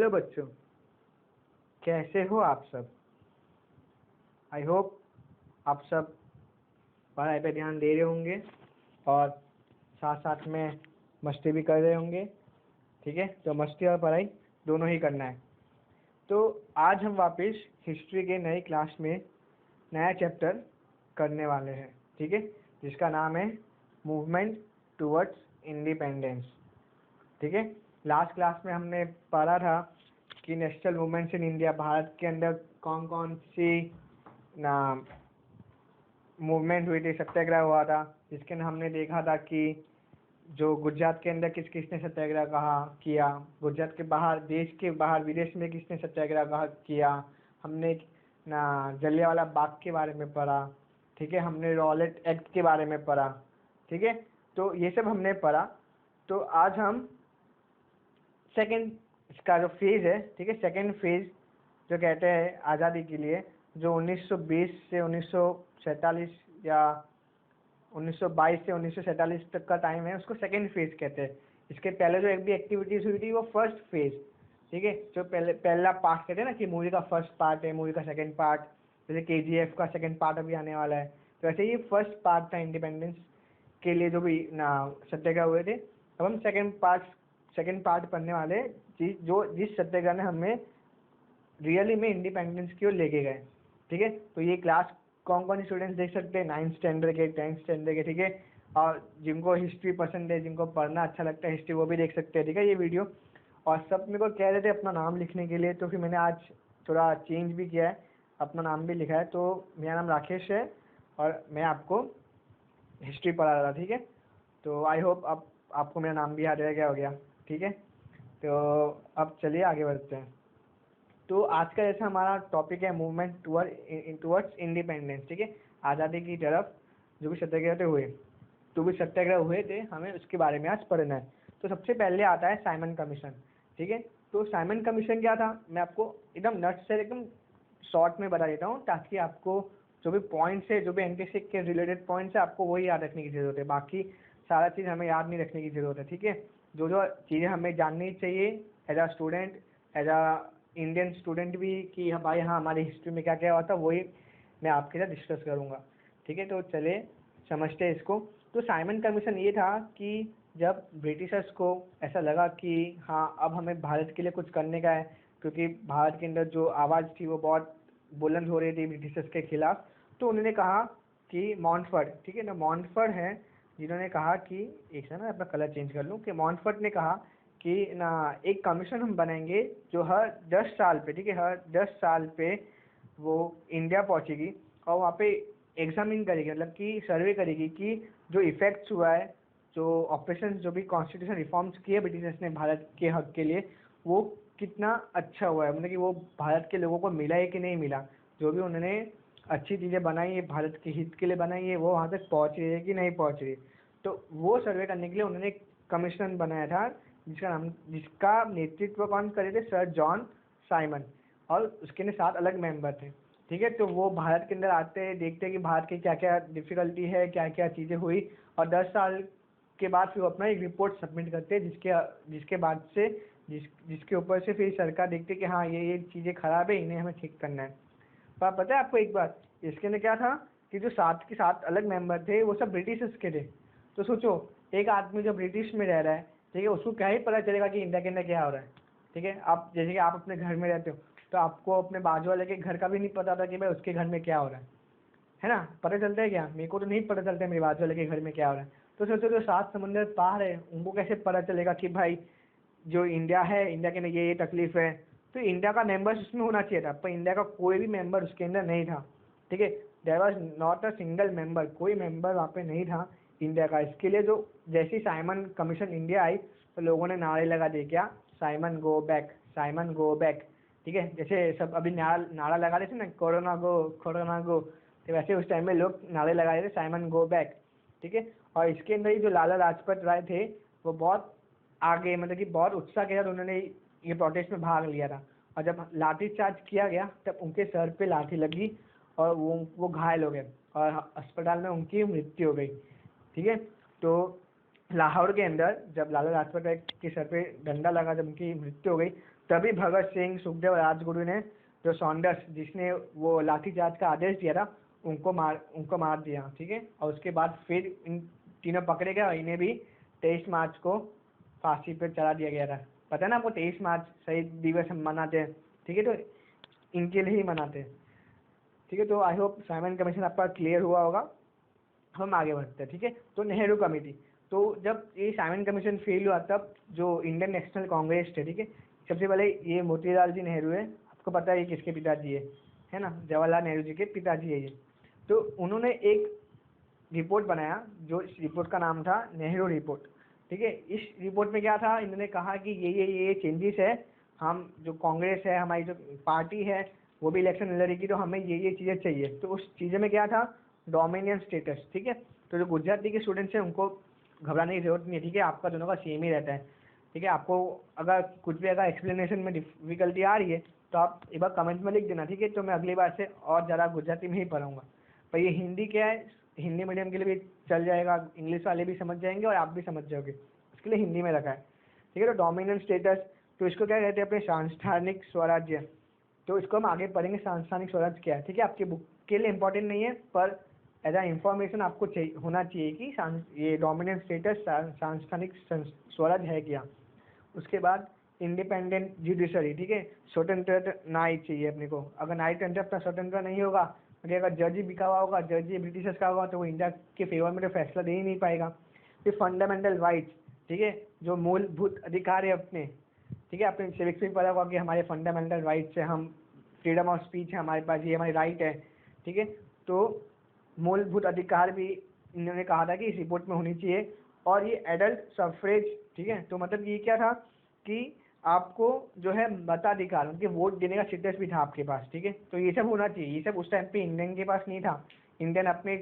Hello बच्चों, कैसे हो आप सब। आई होप आप सब पढ़ाई पे ध्यान दे रहे होंगे और साथ साथ में मस्ती भी कर रहे होंगे। ठीक है, तो मस्ती और पढ़ाई दोनों ही करना है। तो आज हम वापस हिस्ट्री के नई क्लास में नया चैप्टर करने वाले हैं। ठीक है, जिसका नाम है मूवमेंट टुवर्ड्स इंडिपेंडेंस। ठीक है, लास्ट क्लास में हमने पढ़ा था कि national movements in India, Bharat के अंदर कौन कौन सी ना मूवमेंट हुई थी, सत्याग्रह हुआ था, जिसके अंदर हमने देखा था कि जो गुजरात के अंदर किस किसने सत्याग्रह किया, गुजरात के बाहर, देश के बाहर विदेश में किसने सत्याग्रह किया। हमने ना जलियांवाला बाग के बारे में पढ़ा। ठीक है, हमने रॉलेट एक्ट के बारे में पढ़ा। ठीक है, तो ये सब हमने पढ़ा। तो आज हम सेकेंड इसका जो फेज है, ठीक है, सेकेंड फेज जो कहते हैं आज़ादी के लिए, जो 1920 से 1947 या 1922 से 1947 तक का टाइम है, उसको सेकेंड फेज कहते हैं। इसके पहले जो एक भी एक्टिविटीज हुई थी वो फर्स्ट फेज। ठीक है, जो पहला पार्ट कहते हैं ना कि मूवी का फर्स्ट पार्ट है, मूवी का सेकेंड पार्ट, जैसे KGF का सेकेंड पार्ट अभी आने वाला है, तो वैसे ये फर्स्ट पार्ट था इंडिपेंडेंस के लिए जो भी ना सत्याग्रह हुए थे। अब हम सेकेंड पार्ट पढ़ने वाले, जिस सत्याग्रह ने हमें रियली में इंडिपेंडेंस की ओर लेके गए। ठीक है, तो ये क्लास कौन कौन स्टूडेंट्स देख सकते हैं, 9th स्टैंडर्ड के, 10th स्टैंडर्ड के। ठीक है, और जिनको हिस्ट्री पसंद है, जिनको पढ़ना अच्छा लगता है हिस्ट्री, वो भी देख सकते हैं। ठीक है, ये वीडियो। और सब मेरे को कह रहे थे अपना नाम लिखने के लिए, तो फिर मैंने आज थोड़ा चेंज भी किया है, अपना नाम भी लिखा है। तो मेरा नाम राकेश है और मैं आपको हिस्ट्री पढ़ा रहा था। ठीक है, तो आई होप आपको मेरा नाम भी याद रह गया हो गया। ठीक है, तो अब चलिए आगे बढ़ते हैं। तो आज का जैसा हमारा टॉपिक है मूवमेंट टुवर्ड्स इंडिपेंडेंस। ठीक है, आज़ादी की तरफ जो भी सत्याग्रह हुए, जो भी सत्याग्रह हुए थे, हमें उसके बारे में आज पढ़ना है। तो सबसे पहले आता है साइमन कमीशन। ठीक है, तो साइमन कमीशन क्या था, मैं आपको एकदम नट से एकदम शॉर्ट में बता देता हूँ, ताकि आपको जो भी पॉइंट्स है, जो भी एंटी के रिलेटेड पॉइंट्स है, आपको वही याद रखने की जरूरत है। बाकी सारा चीज़ हमें याद नहीं रखने की जरूरत है। ठीक है, जो जो चीज़ें हमें जाननी चाहिए as a student, as a Indian student भी, कि भाई हाँ हमारी हिस्ट्री में क्या क्या हुआ था, वही मैं आपके साथ डिस्कस करूँगा। ठीक है, तो चलिए समझते हैं इसको। तो साइमन कमीशन ये था कि जब ब्रिटिशर्स को ऐसा लगा कि हाँ अब हमें भारत के लिए कुछ करने का है, क्योंकि भारत के अंदर जो आवाज़ थी वो बहुत बुलंद हो रही थी ब्रिटिशर्स के खिलाफ, तो उन्होंने कहा कि मॉन्टफोर्ड, ठीक है ना, मॉन्टफोर्ड है जिन्होंने कहा कि, एक सेकंड अपना कलर चेंज कर लूँ, कि मॉन्टफोर्ड ने कहा कि ना एक कमीशन हम बनाएंगे जो हर 10 साल पे, ठीक है, हर 10 साल पे वो इंडिया पहुंचेगी और वहाँ पे एग्जामिन करेगी, मतलब कि सर्वे करेगी कि जो इफेक्ट्स हुआ है, जो ऑपरेशन, जो भी कॉन्स्टिट्यूशन रिफॉर्म्स किए ब्रिटिशर्स ने भारत के हक के लिए, वो कितना अच्छा हुआ है, मतलब कि वो भारत के लोगों को मिला है कि नहीं मिला, जो भी उन्होंने अच्छी चीज़ें बनाई है भारत के हित के लिए बनाई है, वो वहाँ तक पहुँच रही है कि नहीं पहुँच रही। तो वो सर्वे करने के लिए उन्होंने एक कमीशन बनाया था, जिसका नेतृत्व कौन करे थे, सर जॉन साइमन, और उसके 7 अलग मेंबर थे। ठीक है, तो वो भारत के अंदर आते हैं, देखते हैं कि भारत की क्या क्या डिफिकल्टी है, क्या क्या चीज़ें हुई, और 10 साल के बाद फिर वो अपना एक रिपोर्ट सबमिट करते हैं, जिसके बाद से जिसके ऊपर से फिर सरकार देखती है कि हाँ ये चीज़ें खराब है, इन्हें हमें ठीक करना है। तो आप पता है आपको एक बात, इसके अंदर क्या था कि जो 7 के 7 अलग मेंबर थे वो सब ब्रिटिशर्स के थे। तो सोचो, एक आदमी जो ब्रिटिश में रह रहा है, ठीक है, उसको क्या ही पता चलेगा कि इंडिया के अंदर क्या हो रहा है। ठीक है, आप जैसे कि आप अपने घर में रहते हो, तो आपको अपने बाजू वाले के घर का भी नहीं पता था कि भाई उसके घर में क्या हो रहा है ना, पता चलता है क्या, मेरे को तो नहीं पता चलता है मेरे बाजू वाले के घर में क्या हो रहा है। तो सोचो जो 7 समंदर पार है, उनको कैसे पता चलेगा कि भाई जो इंडिया है, इंडिया के अंदर ये तकलीफ है। तो इंडिया का मेंबर्स उसमें होना चाहिए था, पर इंडिया का कोई भी मेंबर उसके अंदर नहीं था। ठीक है, there was not a single member, कोई मेंबर वहाँ पे नहीं था इंडिया का। इसके लिए जो जैसी साइमन कमीशन इंडिया आई, तो लोगों ने नारे लगा दिए, क्या, Simon go back, Simon go back. ठीक है, जैसे सब अभी नारा लगा रहे थे ना, कोरोना गो, कोरोना गो, तो वैसे उस टाइम में लोग नारे लगा रहे थे, साइमन गो बैक। ठीक है, और इसके अंदर ही जो लाला लाजपत राय थे, वो बहुत आगे, मतलब कि बहुत उत्साह के साथ उन्होंने ये प्रोटेस्ट में भाग लिया था। और जब लाठी चार्ज किया गया, तब उनके सर पे लाठी लगी और वो घायल हो गए और अस्पताल में उनकी मृत्यु हो गई। ठीक है, तो लाहौर के अंदर जब लाला लाजपत राय के सर पे डंडा लगा, जब उनकी मृत्यु हो गई, तभी भगत सिंह, सुखदेव, राजगुरु ने, जो सॉन्डर्स जिसने वो लाठीचार्ज का आदेश दिया था, उनको मार दिया, ठीक है। और उसके बाद फिर इन तीनों पकड़े गए और इन्हें भी 23 मार्च को फांसी पे चढ़ा दिया गया था। पता है ना आपको, 23 मार्च शहीद दिवस हम मनाते हैं, ठीक है, तो इनके लिए ही मनाते हैं, ठीक है। तो आई होप साइमन कमीशन आपका क्लियर हुआ होगा। हम आगे बढ़ते हैं, ठीक है। तो नेहरू कमेटी, तो जब ये साइमन कमीशन फेल हुआ तब जो इंडियन नेशनल कांग्रेस थे, ठीक है, सबसे पहले ये मोतीलाल जी नेहरू है, आपको पता है ये किसके पिताजी है ना, जवाहरलाल नेहरू जी के पिताजी है ये। तो उन्होंने एक रिपोर्ट बनाया, जो इस रिपोर्ट का नाम था नेहरू रिपोर्ट, ठीक है। इस रिपोर्ट में क्या था, इन्होंने कहा कि ये चेंजेस है, हम जो कांग्रेस है, हमारी जो पार्टी है वो भी इलेक्शन लड़ेगी, तो हमें ये चीज़ें चाहिए। तो उस चीज़ें में क्या था, डोमिनियन स्टेटस, ठीक है। तो जो गुजराती के स्टूडेंट्स हैं उनको घबराने की जरूरत नहीं है, ठीक है, आपका दोनों का सेम ही रहता है, ठीक है। आपको अगर कुछ भी अगर एक्सप्लेनेशन में डिफिकल्टी आ रही है तो आप एक बार कमेंट में लिख देना, ठीक है। तो मैं अगली बार से और ज़्यादा गुजराती में ही पढ़ाऊँगा। पर ये हिंदी क्या है, हिंदी मीडियम के लिए भी चल जाएगा, इंग्लिश वाले भी समझ जाएंगे और आप भी समझ जाओगे, इसके लिए हिंदी में रखा है, ठीक है। तो डोमिनेंट स्टेटस, तो इसको क्या कहते हैं, अपने सांस्थानिक स्वराज्य। तो इसको हम आगे पढ़ेंगे, सांस्थानिक स्वराज्य क्या है, ठीक है। आपकी बुक के लिए इंपॉर्टेंट नहीं है, पर एज आ इंफॉर्मेशन आपको चाहिए, होना चाहिए कि ये डोमिनेंट स्टेटस सांस्थानिक स्वराज्य है क्या। उसके बाद इंडिपेंडेंट जुडिशरी, ठीक है, स्वतंत्र न्याय चाहिए अपने को। अगर न्यायतंत्र अपना स्वतंत्र नहीं होगा, अगर जज ही बिका हुआ होगा, जज ही ब्रिटिशर्स का होगा, तो वो इंडिया के फेवर में तो फैसला दे ही नहीं पाएगा। फिर फंडामेंटल राइट्स, ठीक है, जो मूलभूत अधिकार है अपने, ठीक है। अपने सिविक्स में पता होगा कि हमारे फंडामेंटल राइट्स है, हम फ्रीडम ऑफ स्पीच है हमारे पास, ये हमारी राइट है, ठीक है। तो मूलभूत अधिकार भी इन्होंने कहा था कि इस रिपोर्ट में होनी चाहिए। और ये एडल्ट सफरेज, ठीक है, तो मतलब ये क्या था कि आपको जो है मताधिकार, उनके वोट देने का स्टेटस भी था आपके पास, ठीक है। तो ये सब होना चाहिए, ये सब उस टाइम पे इंडियन के पास नहीं था। इंडियन अपने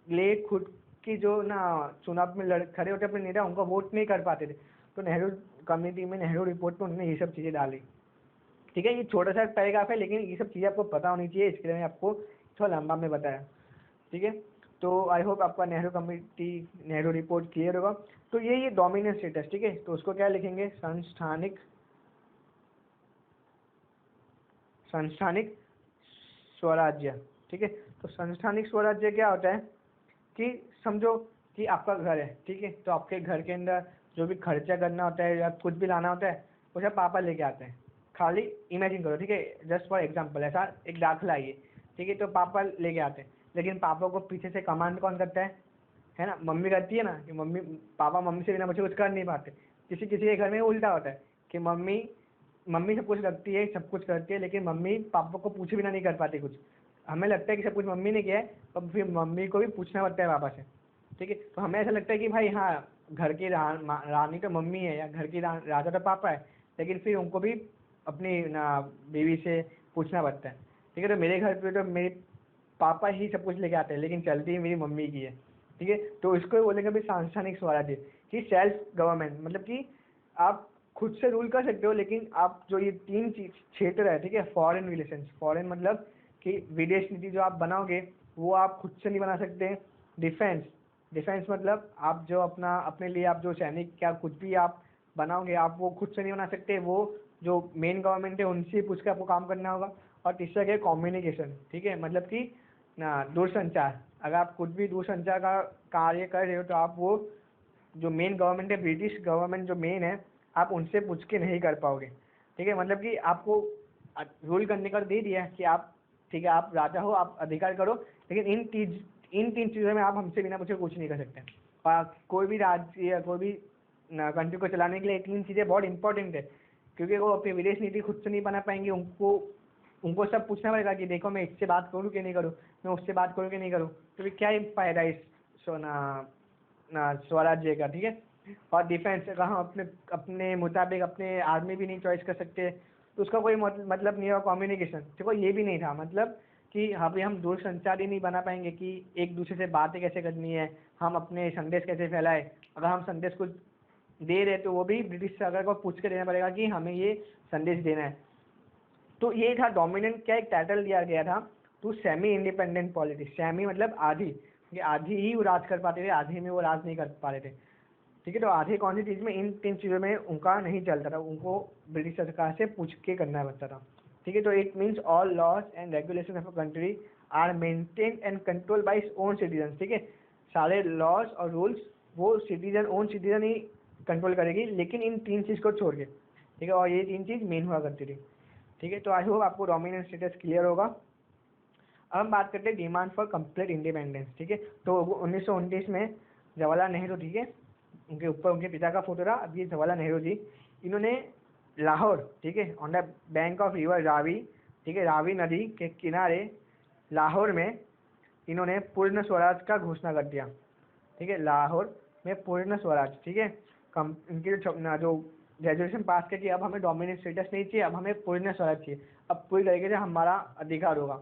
लिए खुद की जो ना चुनाव में खड़े होते अपने नेता, उनको वोट नहीं कर पाते थे। तो नेहरू कमेटी में, नेहरू रिपोर्ट में उन्होंने ये सब चीज़ें डाली, ठीक है। ये छोटा सा पैराग्राफ है, लेकिन ये सब चीज़ें आपको पता होनी चाहिए, इसके लिए मैं आपको थोड़ा लंबा में बताया, ठीक है। तो आई होप आपका Nehru committee, Nehru report clear होगा। तो ये डोमिनेंट स्टेटस, ठीक है, तो उसको क्या लिखेंगे, संस्थानिक स्वराज्य, ठीक है। तो संस्थानिक स्वराज्य क्या होता है कि समझो कि आपका घर है, ठीक है, तो आपके घर के अंदर जो भी खर्चा करना होता है या कुछ भी लाना होता है वो सब पापा लेके आते हैं। खाली इमेजिन करो, ठीक है, जस्ट फॉर एग्जांपल, ऐसा एक दाखिला है ये, ठीक है, तो पापा लेके आते हैं, लेकिन पापा को पीछे से कमांड कौन करता है ना, मम्मी करती है ना, कि पापा मम्मी से बिना मुझे कुछ कर नहीं पाते। किसी किसी के घर में उल्टा होता है कि मम्मी सब कुछ रखती है, सब कुछ करती है, लेकिन मम्मी पापा को पूछे बिना नहीं कर पाती कुछ। हमें लगता है कि सब कुछ मम्मी ने किया है, और फिर मम्मी को भी पूछना पड़ता है पापा से, ठीक है। तो हमें ऐसा लगता है कि भाई हाँ, घर की रानी तो मम्मी है या घर की राजा तो पापा है, लेकिन फिर उनको भी अपनी ना बीवी से पूछना पड़ता है, ठीक है। तो मेरे घर पे तो मेरे पापा ही सब कुछ लेके आते हैं, लेकिन चलती मेरी मम्मी की है, ठीक है। तो इसको बोलेंगे भी सांस्थानिक स्वराज्य, कि सेल्फ गवर्नमेंट, मतलब कि आप खुद से रूल कर सकते हो, लेकिन आप जो ये तीन क्षेत्र है, ठीक है, फॉरेन रिलेशंस, फॉरेन मतलब कि विदेश नीति जो आप बनाओगे वो आप खुद से नहीं बना सकते। डिफेंस मतलब आप जो अपने लिए आप जो सैनिक क्या कुछ भी आप बनाओगे, आप वो खुद से नहीं बना सकते, वो जो मेन गवर्नमेंट है उनसे पूछ के आपको काम करना होगा। और तीसरा क्या है, कम्युनिकेशन, ठीक है, मतलब कि ना दूरसंचार, अगर आप कुछ भी दूरसंचार का कार्य कर रहे हो तो आप वो जो मेन गवर्नमेंट है, ब्रिटिश गवर्नमेंट जो मेन है, आप उनसे पूछ के नहीं कर पाओगे, ठीक है। मतलब कि आपको रूल करने का दे दिया कि आप, ठीक है, आप राजा हो, आप अधिकार करो, लेकिन इन तीन चीज़ों में आप हमसे बिना पूछे कुछ नहीं कर सकते। और कोई भी राज्य या कोई भी कंट्री को चलाने के लिए तीन चीज़ें बहुत इंपॉर्टेंट है, क्योंकि वो अपनी विदेश नीति खुद से नहीं बना पाएंगे, उनको सब पूछना पड़ेगा कि देखो मैं इससे बात करूँ कि नहीं करूँ, मैं उससे बात करूँ कि नहीं करूँ, तो फिर क्या फायदा इस स्वराज्य का, ठीक है। और डिफेंस, अगर हम अपने मुताबिक अपने आर्मी भी नहीं चॉइस कर सकते तो उसका कोई मतलब नहीं है। कम्युनिकेशन, देखो ये भी नहीं था, मतलब कि अभी हम दूर संचार ही नहीं बना पाएंगे कि एक दूसरे से बातें कैसे करनी है, हम अपने संदेश कैसे फैलाए। अगर हम संदेश को दे रहे तो वो भी ब्रिटिश सरकार को पूछ के देना पड़ेगा कि हमें ये संदेश देना है। तो ये था डोमिनेंट, क्या एक टाइटल दिया गया था to semi independent politics. Semi मतलब आधी, कि आधी ही वो राज कर पाते थे, आधी में वो राज नहीं कर पा रहे थे, ठीक है। तो आधी कौन सी चीज़ में, इन 3 चीज़ों में उनका नहीं चलता था, उनको ब्रिटिश सरकार से पूछ के करना पड़ता था। ठीक है। तो it means all laws and regulation of a country are maintain and control by its own citizen. ठीक है। सारे लॉज और रूल्स वो सिटीजन, ओन सिटीजन ही कंट्रोल करेगी, लेकिन इन 3 चीज़ को छोड़ के। ठीक है। और ये 3 चीज़ मेन हुआ करती थी। ठीक है। तो आई होप आपको डोमिनेंट स्टेटस क्लियर होगा। अब हम बात करते हैं डिमांड फॉर कंप्लीट इंडिपेंडेंस। ठीक है। तो 1929 में जवाहरलाल नेहरू, ठीक है, उनके ऊपर उनके पिता का फोटो रहा। अब ये जवाहरलाल नेहरू जी, इन्होंने लाहौर, ठीक है, on the bank of river Ravi, ठीक है, रावी नदी के किनारे लाहौर में इन्होंने पूर्ण स्वराज का घोषणा कर दिया। ठीक है। लाहौर में पूर्ण स्वराज। ठीक है। इनके जो ग्रेजुएशन पास करके अब हमें डोमिनेंट स्टेटस नहीं चाहिए, अब हमें पूर्ण स्वराज चाहिए, अब पूरी तरीके से हमारा अधिकार होगा।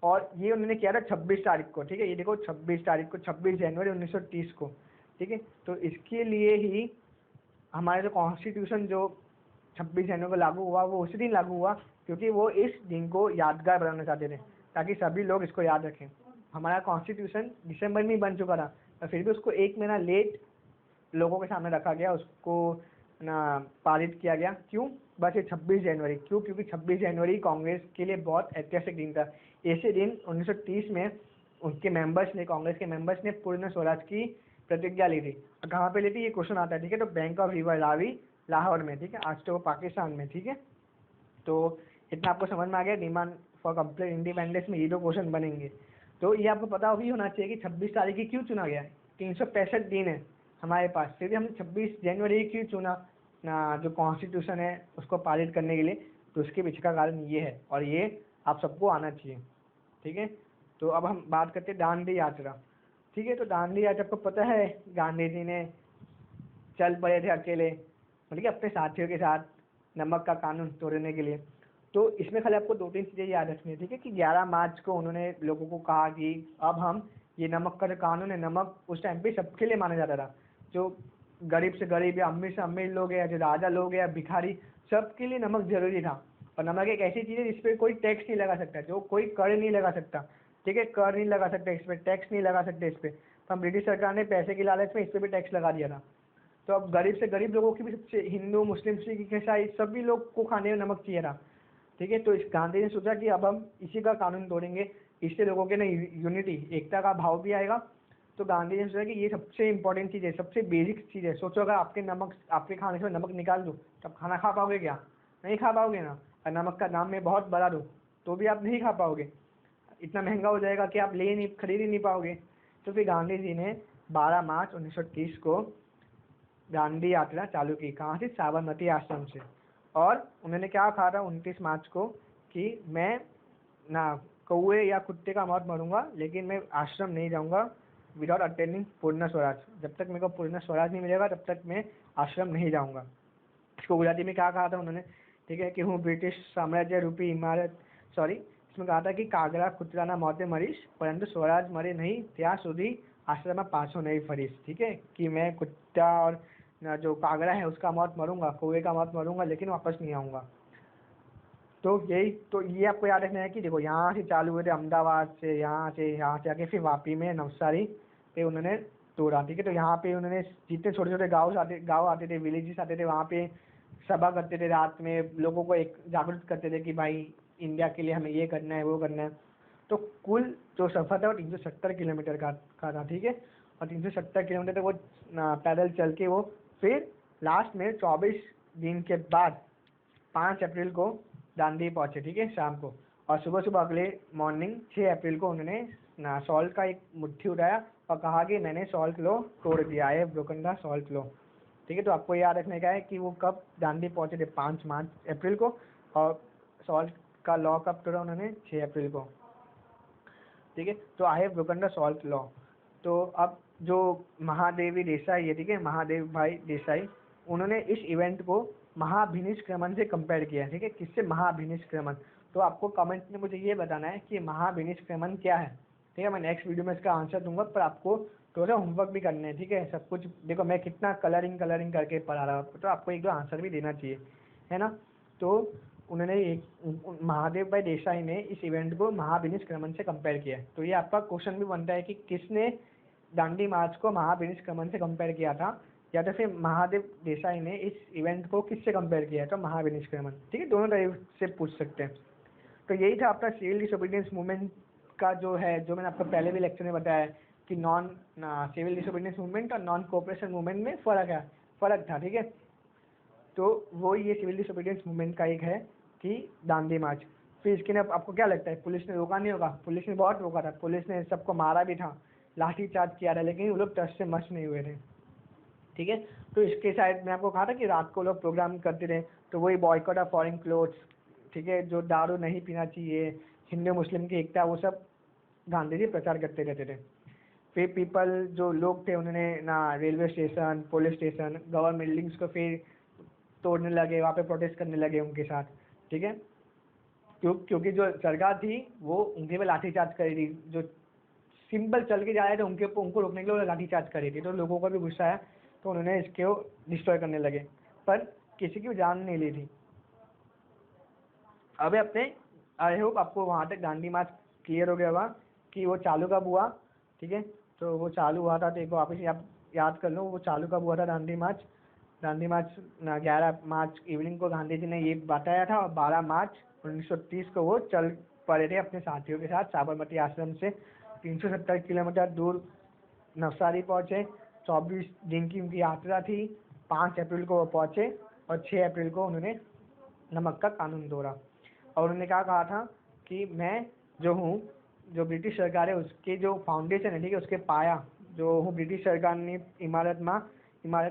और ये उन्होंने किया था 26 तारीख को। ठीक है। ये देखो 26 तारीख को, 26 जनवरी 1930 को। ठीक है। तो इसके लिए ही हमारे जो कॉन्स्टिट्यूशन जो 26 जनवरी को लागू हुआ, वो उसी दिन लागू हुआ, क्योंकि वो इस दिन को यादगार बनाना चाहते थे, ताकि सभी लोग इसको याद रखें। हमारा कॉन्स्टिट्यूशन दिसंबर में ही बन चुका था, और फिर भी उसको 1 महीना लेट लोगों के सामने रखा गया, उसको ना पारित किया गया। क्यों? बस ये 26 जनवरी। क्यों? क्योंकि 26 जनवरी कांग्रेस के लिए बहुत ऐतिहासिक दिन था। ऐसे दिन 1930 में उनके मेंबर्स ने, कांग्रेस के मेंबर्स ने पूर्ण स्वराज की प्रतिज्ञा ली थी। और कहाँ पे ली थी? ये क्वेश्चन आता है। ठीक है। तो bank of river Ravi, Lahore में। ठीक है। आज तो वो पाकिस्तान में। ठीक है। तो इतना आपको समझ में आ गया। डिमांड फॉर कंप्लीट इंडिपेंडेंस में ये 2 क्वेश्चन बनेंगे। तो ये आपको पता भी होना चाहिए कि 26 तारीख की क्यों चुना गया है। 365 दिन है हमारे पास, फिर भी हमने 26 जनवरी क्यों चुना ना, जो कॉन्स्टिट्यूशन है उसको पारित करने के लिए। तो उसके पीछे का कारण ये है, और ये आप सबको आना चाहिए। ठीक है। तो अब हम बात करते हैं दांडी यात्रा। ठीक है। तो दांडी यात्रा आपको पता है, गांधी जी ने चल पड़े थे अकेले, मतलब कि अपने साथियों के साथ नमक का कानून तोड़ने के लिए। तो इसमें खाली आपको 2-3 चीज़ें याद रखनी है। ठीक है। कि 11 मार्च को उन्होंने लोगों को कहा कि अब हम ये नमक का जो कानून है, नमक उस टाइम पे सबके लिए माना जाता था, जो गरीब से गरीब या अमीर से अमीर लोग या जो राजा लोग या भिखारी, सबके लिए नमक जरूरी था। और नमक एक ऐसी चीज़ है जिस पर कोई टैक्स नहीं लगा सकता, जो कोई कर नहीं लगा सकता। ठीक है। कर नहीं लगा सकता इस पर, टैक्स नहीं लगा सकते इस पर। तो हम ब्रिटिश सरकार ने पैसे की लालच में इस पर भी टैक्स लगा दिया था। तो अब गरीब से गरीब लोगों की भी, सबसे हिंदू मुस्लिम सिख ईसाई सभी लोग को खाने में नमक चाहिए था। ठीक है। तो इस गांधी ने सोचा कि अब हम इसी का कानून तोड़ेंगे, इससे लोगों के ना यूनिटी, एकता का भाव भी आएगा। तो गांधी ने सोचा कि ये सबसे इंपॉर्टेंट चीज़ है, सबसे बेसिक चीज़ है। सोचो अगर आपके नमक, आपके खाने से नमक निकाल दो तो आप खाना खा पाओगे क्या? नहीं खा पाओगे ना। और नमक का दाम मैं बहुत बढ़ा दूँ तो भी आप नहीं खा पाओगे, इतना महंगा हो जाएगा कि आप ले नहीं, खरीद ही नहीं पाओगे। तो फिर गांधी जी ने 12 मार्च 1930 को दांडी यात्रा चालू की। कहाँ से? साबरमती आश्रम से। और उन्होंने क्या कहा था 29 मार्च को कि मैं ना कौए या कुत्ते का मौत मरूंगा, लेकिन मैं आश्रम नहीं जाऊंगा विदाउट अटेंडिंग पूर्ण स्वराज। जब तक मेरे को पूर्ण स्वराज नहीं मिलेगा तब तक मैं आश्रम नहीं जाऊंगा। इसको गुजराती में क्या कहा था उन्होंने? ठीक है। कि हूँ ब्रिटिश साम्राज्य रूपी इमारत, सॉरी, इसमें कहा था कि कागरा कुतराना मौते मरीश, परंतु स्वराज मरे नहीं, ત્યાં સુધી आश्रम में पाछो नहीं फरीश। ठीक है। कि मैं कुत्ता और ना जो कागरा है उसका मौत मरूंगा, कौवे का मौत मरूंगा, लेकिन वापस नहीं आऊंगा। तो यही, तो ये आपको याद रखना है कि देखो यहाँ से चालू हुए थे, अहमदाबाद से, यहाँ से आके फिर वापी में नवसारी पे उन्होंने तोड़ा। ठीक है। तो यहाँ पे उन्होंने जितने छोटे छोटे गाँव आते थे, विलेजेस आते थे, वहाँ पे सभा करते थे, रात में लोगों को एक जागरूक करते थे कि भाई इंडिया के लिए हमें ये करना है, वो करना है। तो कुल जो सफ़र था वो 370 किलोमीटर का था। ठीक है। और 370 किलोमीटर तक वो पैदल चल के वो फिर लास्ट में 24 दिन के बाद 5 अप्रैल को दांडी पहुंचे। ठीक है। शाम को। और सुबह सुबह अगले मॉर्निंग 6 अप्रैल को उन्होंने ना सॉल्ट का एक मुट्ठी उठाया और कहा कि मैंने सॉल्ट लॉ तोड़ दिया है, ब्रोकन द सॉल्ट लॉ। ठीक है। तो आपको याद रखने का है कि वो कब दांडी पहुंचे थे? 5 मार्च अप्रैल को। और सॉल्ट का लॉ कब तोड़ा उन्होंने? 6 अप्रैल को। ठीक है। तो I have broken the salt law. तो अब जो महादेवी देसाई है, ठीक है, महादेव भाई देसाई, उन्होंने इस इवेंट को महाभिनिष्क्रमण से कंपेयर किया है। ठीक है। किससे? महाभिनिष्क्रमण। तो आपको कमेंट में मुझे ये बताना है कि महाभिनिष्क्रमण क्या है। ठीक है। मैं नेक्स्ट वीडियो में इसका आंसर दूंगा, पर आपको थोड़ा होमवर्क भी करना है। ठीक है। सब कुछ देखो, मैं कितना कलरिंग करके पढ़ा रहा हूँ, तो आपको एक दो आंसर भी देना चाहिए, है ना। तो उन्होंने एक, महादेव भाई देसाई ने इस इवेंट को महाभिनिष्क्रमण से कंपेयर किया है। तो ये आपका क्वेश्चन भी बनता है कि किसने दांडी मार्च को महाभिनिष्क्रमण से कंपेयर किया था? या तो फिर महादेव देसाई ने इस इवेंट को किससे कंपेयर किया है, तो महावीर निष्क्रमण। ठीक है, दोनों तरह से पूछ सकते हैं। तो यही था आपका सिविल डिसोबीडियंस मूवमेंट का जो है, जो मैंने आपको पहले भी लेक्चर में बताया कि नॉन सिविल डिसोबीडियंस मूवमेंट और नॉन कोऑपरेशन मूवमेंट में फर्क था। ठीक है, तो वो ये सिविल डिसोबीडियंस मूवमेंट का एक है कि दांडी मार्च। फिर इसके लिए आपको क्या लगता है, पुलिस ने रोका नहीं होगा? पुलिस ने बहुत रोका था, पुलिस ने सबको मारा भी था, लाठी चार्ज किया था, लेकिन वो लोग टच से मच नहीं हुए थे। ठीक है, तो इसके शायद मैं आपको कहा था कि रात को लोग प्रोग्राम करते थे, तो वही बॉयकॉट ऑफ फॉरेन क्लोथ्स, ठीक है, जो दारू नहीं पीना चाहिए, हिंदू मुस्लिम की एकता, वो सब गांधी जी प्रचार करते रहते थे। फिर पीपल जो लोग थे उन्होंने ना railway station, police station, government buildings को फिर तोड़ने लगे, वहाँ पे प्रोटेस्ट करने लगे उनके साथ। ठीक है, क्योंकि जो सरकार थी वो उनके पे लाठीचार्ज कर रही थी, जो सिंपल चल के जा रहे थे उनके ऊपर, उनको रोकने के लिए लाठीचार्ज कर रही थी, तो लोगों का भी गुस्सा आया, तो उन्होंने इसको डिस्ट्रॉय करने लगे, पर किसी की जान नहीं ली थी। अब अपने आई होप आपको वहाँ तक दांडी मार्च क्लियर हो गया होगा कि वो चालू कब हुआ। ठीक है, तो वो चालू हुआ था, तो एक बार वापस आप याद कर लो वो चालू कब हुआ था दांडी मार्च। दांडी मार्च 11 मार्च इवनिंग को गांधी जी ने ये बताया था, और 12 मार्च 1930 को वो चल पड़े थे अपने साथियों के साथ साबरमती आश्रम से 370 किलोमीटर दूर नवसारी पहुंचे। 24 दिन की उनकी यात्रा थी। 5 अप्रैल को वो पहुंचे और 6 अप्रैल को उन्होंने नमक का कानून तोड़ा, और उन्होंने क्या कहा था कि मैं जो हूँ, जो ब्रिटिश सरकार है उसके जो फाउंडेशन है, ठीक है, उसके पाया जो हूँ ब्रिटिश सरकार ने इमारत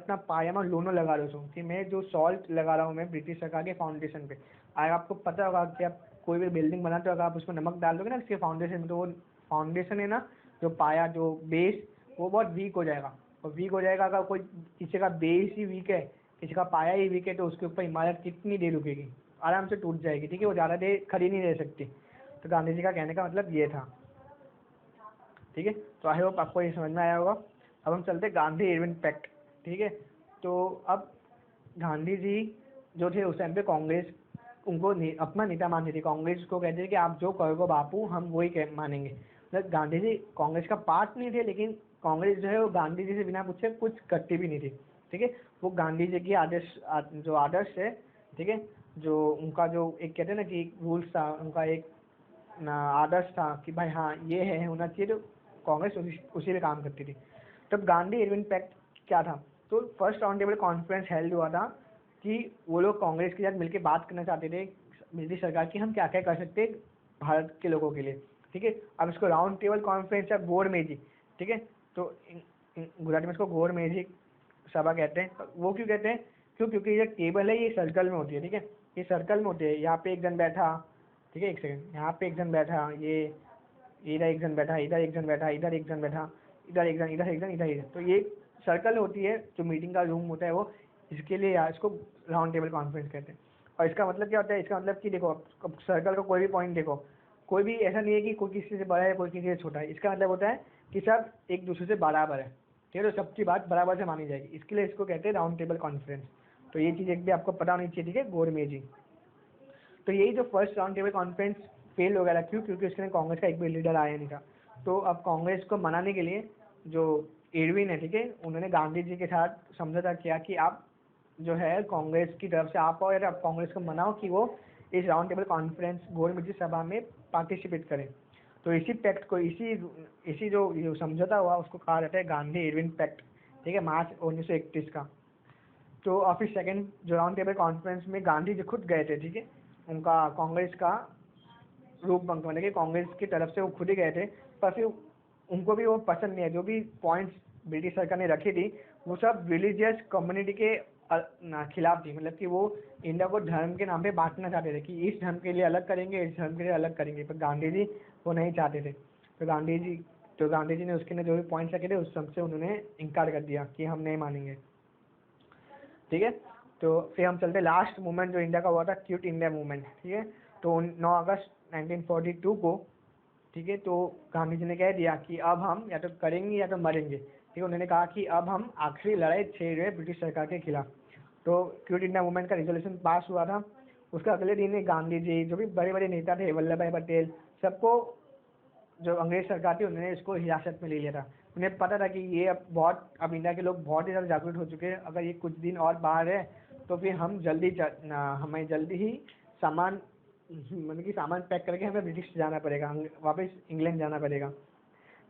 में पाया में लोनो लगा रहा हूँ, कि मैं जो सॉल्ट लगा रहा हूँ मैं ब्रिटिश सरकार के फाउंडेशन पे। अगर आपको पता होगा कि आप कोई भी बिल्डिंग बनाते हो, अगर आप उसमें नमक डाल दोगे ना इसके फाउंडेशन में, तो वो फाउंडेशन है ना, जो पाया जो बेस, वो बहुत वीक हो जाएगा। और वीक हो जाएगा, अगर कोई किसी का बेस ही वीक है, किसी का पाया ही वीक है, तो उसके ऊपर इमारत कितनी देर रुकेगी, आराम से टूट जाएगी। ठीक है, वो ज़्यादा देर खड़ी नहीं रह सकती। तो गांधी जी का कहने का मतलब ये था। ठीक है, तो आई होप आपको ये समझ में आया होगा। अब हम चलते गांधी इरविन पैक्ट। ठीक है, तो अब गांधी जी जो थे उस टाइम पे कांग्रेस उनको अपना नेता मानती थी। कांग्रेस को कहते थे कि आप जो कहोगे बापू हम वही मानेंगे। मतलब गांधी जी कांग्रेस का पार्ट नहीं थे, लेकिन कांग्रेस जो है वो गांधी जी से बिना पूछे कुछ करती भी नहीं थी। ठीक है, वो गांधी जी की जो आदर्श है, ठीक है, जो उनका जो एक कहते हैं ना कि रूल्स था, उनका एक ना आदर्श था कि भाई हाँ ये है होना चाहिए, तो कांग्रेस उसी पे काम करती थी। तब गांधी इरविन पैक्ट क्या था, तो first round table conference held हुआ था कि वो लोग कांग्रेस के साथ मिलकर बात करना चाहते थे ब्रिटिश सरकार की, हम क्या क्या कर सकते हैं भारत के लोगों के लिए। ठीक है, अब इसको राउंड टेबल कॉन्फ्रेंस या गोड़ मेजी, ठीक है, तो गुजराती में इसको गोड़ मेजी सभा कहते हैं। वो क्यों कहते हैं, क्योंकि ये टेबल है ये सर्कल में होती है। ठीक है, ये सर्कल में होती है, यहाँ पे एक जन बैठा, ठीक है, एक सेकंड, यहाँ पे एक जन बैठा, ये इधर एक जन बैठा, इधर एक जन बैठा, इधर एक जन बैठा, इधर एक जन, इधर एक जन, इधर एक जन, तो ये सर्कल होती है जो मीटिंग का रूम होता है वो, इसके लिए यार इसको राउंड टेबल कॉन्फ्रेंस कहते हैं। और इसका मतलब क्या होता है, इसका मतलब कि देखो अब सर्कल का कोई भी पॉइंट देखो, कोई भी ऐसा नहीं है कि कोई किसी से बड़ा है कोई किसी से छोटा है। इसका मतलब होता है कि सब एक दूसरे से बराबर है। ठीक है, तो सबकी बात बराबर से मानी जाएगी, इसके लिए इसको कहते हैं राउंड टेबल कॉन्फ्रेंस। तो ये चीज़ एक भी आपको पता होनी चाहिए। ठीक है, गोरमेजी। तो यही जो first round table conference fail हो गया था, क्यों, क्योंकि उसके लिए कांग्रेस का एक भी लीडर आया नहीं था। तो अब कांग्रेस को मनाने के लिए जो इरविन है, ठीक है, उन्होंने गांधी जी के साथ समझौता किया कि आप जो है कांग्रेस की तरफ से आप आओ, या आप कांग्रेस को मनाओ कि वो इस राउंड टेबल कॉन्फ्रेंस गोलमेजी सभा में पार्टिसिपेट करें। तो इसी पैक्ट को इसी जो समझौता हुआ उसको कहा जाता है गांधी इरविन पैक्ट। ठीक है, मार्च 1931 का। तो और फिर सेकेंड जो राउंड टेबल कॉन्फ्रेंस में गांधी जी खुद गए थे। ठीक है, उनका कांग्रेस का रूप बंक, मतलब कि कांग्रेस की तरफ से वो खुद ही गए थे, पर फिर उनको भी वो पसंद नहीं है, जो भी पॉइंट्स ब्रिटिश सरकार ने रखी थी वो सब रिलीजियस कम्युनिटी के खिलाफ थी। मतलब कि वो इंडिया को धर्म के नाम पे बांटना चाहते थे कि इस धर्म के लिए अलग करेंगे, इस धर्म के लिए अलग करेंगे, पर गांधी जी वो नहीं चाहते थे। तो गांधी जी ने उसके लिए जो भी पॉइंट्स रखे थे उस सबसे उन्होंने इनकार कर दिया कि हम नहीं मानेंगे। ठीक है, तो फिर हम चलते लास्ट मूवमेंट जो इंडिया का हुआ था, क्विट इंडिया मूवमेंट। ठीक है, तो 9 अगस्त 1942 को, ठीक है, तो गांधी जी ने कह दिया कि अब हम या तो करेंगे या तो मरेंगे। ठीक है, उन्होंने कहा कि अब हम आखिरी लड़ाई छेड़ रहे ब्रिटिश सरकार के खिलाफ। तो क्विट इंडिया मूवमेंट का रिजोल्यूशन पास हुआ था। उसका अगले दिन ही गांधी जी जो भी बड़े बड़े नेता थे, वल्लभ भाई पटेल, सबको जो अंग्रेज सरकार थी उन्होंने इसको हिरासत में ले लिया था। उन्हें पता था कि ये अब इंडिया के लोग बहुत ही ज़्यादा जागरूक हो चुके हैं, अगर ये कुछ दिन और बाहर है तो फिर हमें जल्दी ही सामान मतलब कि सामान पैक करके हमें ब्रिटिश जाना पड़ेगा, वापस इंग्लैंड जाना पड़ेगा।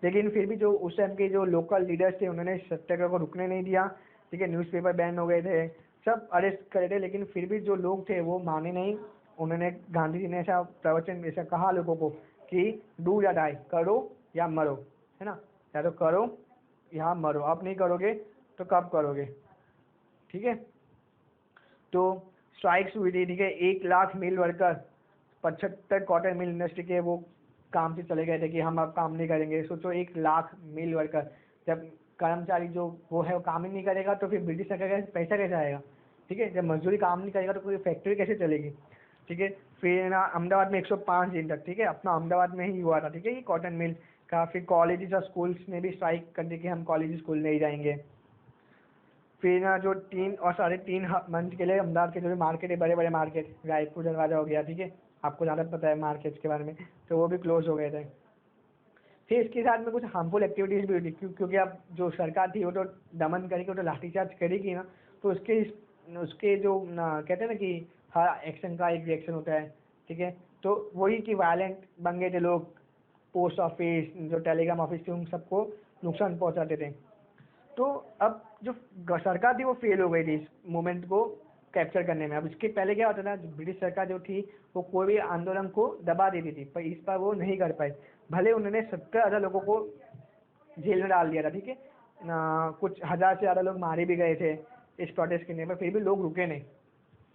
लेकिन फिर भी जो उस टाइम के जो लोकल लीडर्स थे उन्होंने सत्याग्रह को रुकने नहीं दिया, ठीक है। न्यूज़पेपर बैन हो गए थे, सब अरेस्ट करे थे, लेकिन फिर भी जो लोग थे वो माने नहीं। उन्होंने गांधी जी ने ऐसा प्रवचन ऐसा कहा लोगों को कि डू या डाई, करो या मरो, है ना, या तो करो या मरो, आप नहीं करोगे तो कब करोगे, ठीक है। तो स्ट्राइक्स हुई थी, ठीक है। 1 lakh mill worker 75 cotton mill industry के वो काम से चले गए थे कि हम अब काम नहीं करेंगे। सोचो 1 लाख मिल वर्कर, जब कर्मचारी जो वो है वो काम ही नहीं करेगा तो फिर ब्रिटिश सरकार का पैसा कैसे आएगा, ठीक है। जब मजदूरी काम नहीं करेगा तो कोई फैक्ट्री कैसे चलेगी, ठीक है। फिर ना अहमदाबाद में 105 दिन तक, ठीक है, अपना अहमदाबाद में ही हुआ था, ठीक है, ये कॉटन मिल का। फिर कॉलेजेस और स्कूल्स ने भी स्ट्राइक कर दी कि हम कॉलेज स्कूल नहीं जाएंगे। फिर ना जो 3 और 3.5 मंथ के लिए अहमदाबाद के जो भी मार्केट है, बड़े बड़े मार्केट, रायपुर दरवाजा हो गया, ठीक है, आपको ज़्यादा पता है मार्केट्स के बारे में, तो वो भी क्लोज हो गए थे। फिर इसके साथ में कुछ हार्मफुल एक्टिविटीज़ भी हुई थी, क्योंकि अब जो सरकार थी वो तो दमन करेगी, वो तो लाठीचार्ज करेगी ना, तो उसके जो ना कहते हैं ना कि हर एक्शन का एक रिएक्शन होता है, ठीक है। तो वही कि वायलेंट बन गए थे लोग, पोस्ट ऑफिस जो टेलीग्राम ऑफिस थे उन सबको नुकसान पहुंचाते थे। तो अब जो सरकार थी वो फेल हो गई थी इस मूवमेंट को कैप्चर करने में। अब इसके पहले क्या होता था, ब्रिटिश सरकार जो थी वो कोई भी आंदोलन को दबा देती थी, पर इस बार वो नहीं कर पाई। भले उन्होंने 17,000 लोगों को जेल में डाल दिया था, ठीक है ना, कुछ हज़ार से ज़्यादा लोग मारे भी गए थे इस प्रोटेस्ट करने में, फिर भी लोग रुके नहीं,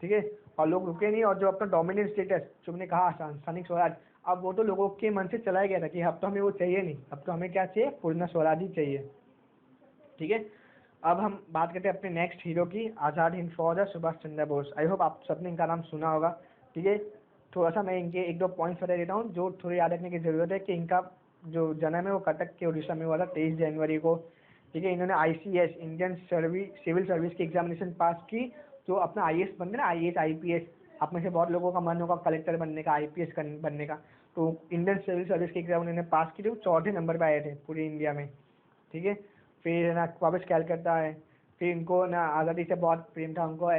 ठीक है। और लोग रुके नहीं, और जो अपना डोमिनेंट स्टेटस जो मैंने कहा स्थानिक स्वराज, अब वो तो लोगों के मन से चला गया था कि अब तो हमें वो चाहिए नहीं, अब तो हमें क्या चाहिए, पूर्ण स्वराज ही चाहिए, ठीक है। अब हम बात करते हैं अपने नेक्स्ट हीरो की, आज़ाद हिंद फौज है, सुभाष चंद्र बोस। आई होप आप सबने इनका नाम सुना होगा, ठीक है। थोड़ा सा मैं इनके 1-2 पॉइंट्स बता देता हूँ जो थोड़ी याद रखने की ज़रूरत है कि इनका जो जन्म है वो कटक के उड़ीसा में हुआ था 23 जनवरी को, ठीक है। इन्होंने ICS इंडियन सिविल सर्विस की एग्जामिनेशन पास की, जो अपना IAS बनते ना, IAS IPS, आप में से बहुत लोगों का मन होगा कलेक्टर बनने का, IPS बनने का, तो इंडियन सिविल सर्विस की एग्जाम उन्होंने पास की थी, वो 4थे नंबर पर आए थे पूरी इंडिया में, ठीक है। फिर ना वापस कैलकाटा है। फिर इनको ना आज़ादी से बहुत प्रेम था, उनको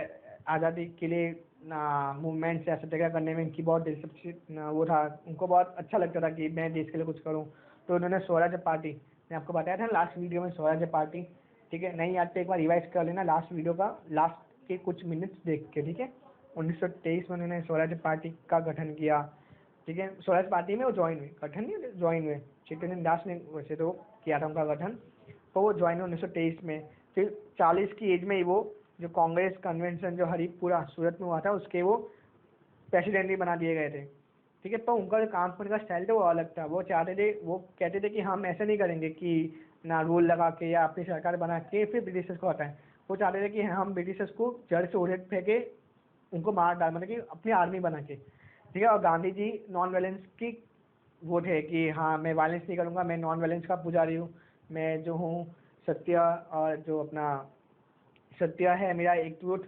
आज़ादी के लिए ना मूवमेंट से सत्याग्रह करने में इनकी बहुत दिलचस्पी वो था, उनको बहुत अच्छा लगता था कि मैं देश के लिए कुछ करूं। तो उन्होंने स्वराज पार्टी, मैं आपको बताया था लास्ट वीडियो में, स्वराज पार्टी, ठीक है, नहीं याद तो एक बार रिवाइज कर लेना लास्ट वीडियो का लास्ट के कुछ मिनट्स देख के, ठीक है। 1923 में उन्होंने स्वराज पार्टी का गठन किया, ठीक है। स्वराज पार्टी में वो ज्वाइन हुए, गठन नहीं ज्वाइन हुए, चित्तरंजन दास ने वैसे तो किया था उनका गठन, तो वो ज्वाइन हुए 1923 में। फिर 40 की एज में ही वो जो कांग्रेस कन्वेंशन जो हरिपुरा सूरत में हुआ था उसके वो प्रेसिडेंट भी बना दिए गए थे, ठीक है। पर उनका जो काम करने का स्टाइल था वो अलग था, वो चाहते थे, वो कहते थे कि हम ऐसा नहीं करेंगे कि ना रूल लगा के या अपनी सरकार बना के फिर ब्रिटिशर्स को हटाएं। वो चाहते थे कि हम ब्रिटिशर्स को जड़ से उड़े फेंके, उनको मार डाल, मतलब कि अपनी आर्मी बना के, ठीक है। और गांधी जी नॉन वायलेंस की वो थे कि हाँ मैं वायलेंस नहीं करूँगा, मैं नॉन वायलेंस का पुजारी हूँ, मैं जो हूँ सत्य, और जो अपना सत्य है मेरा एक ट्रूथ,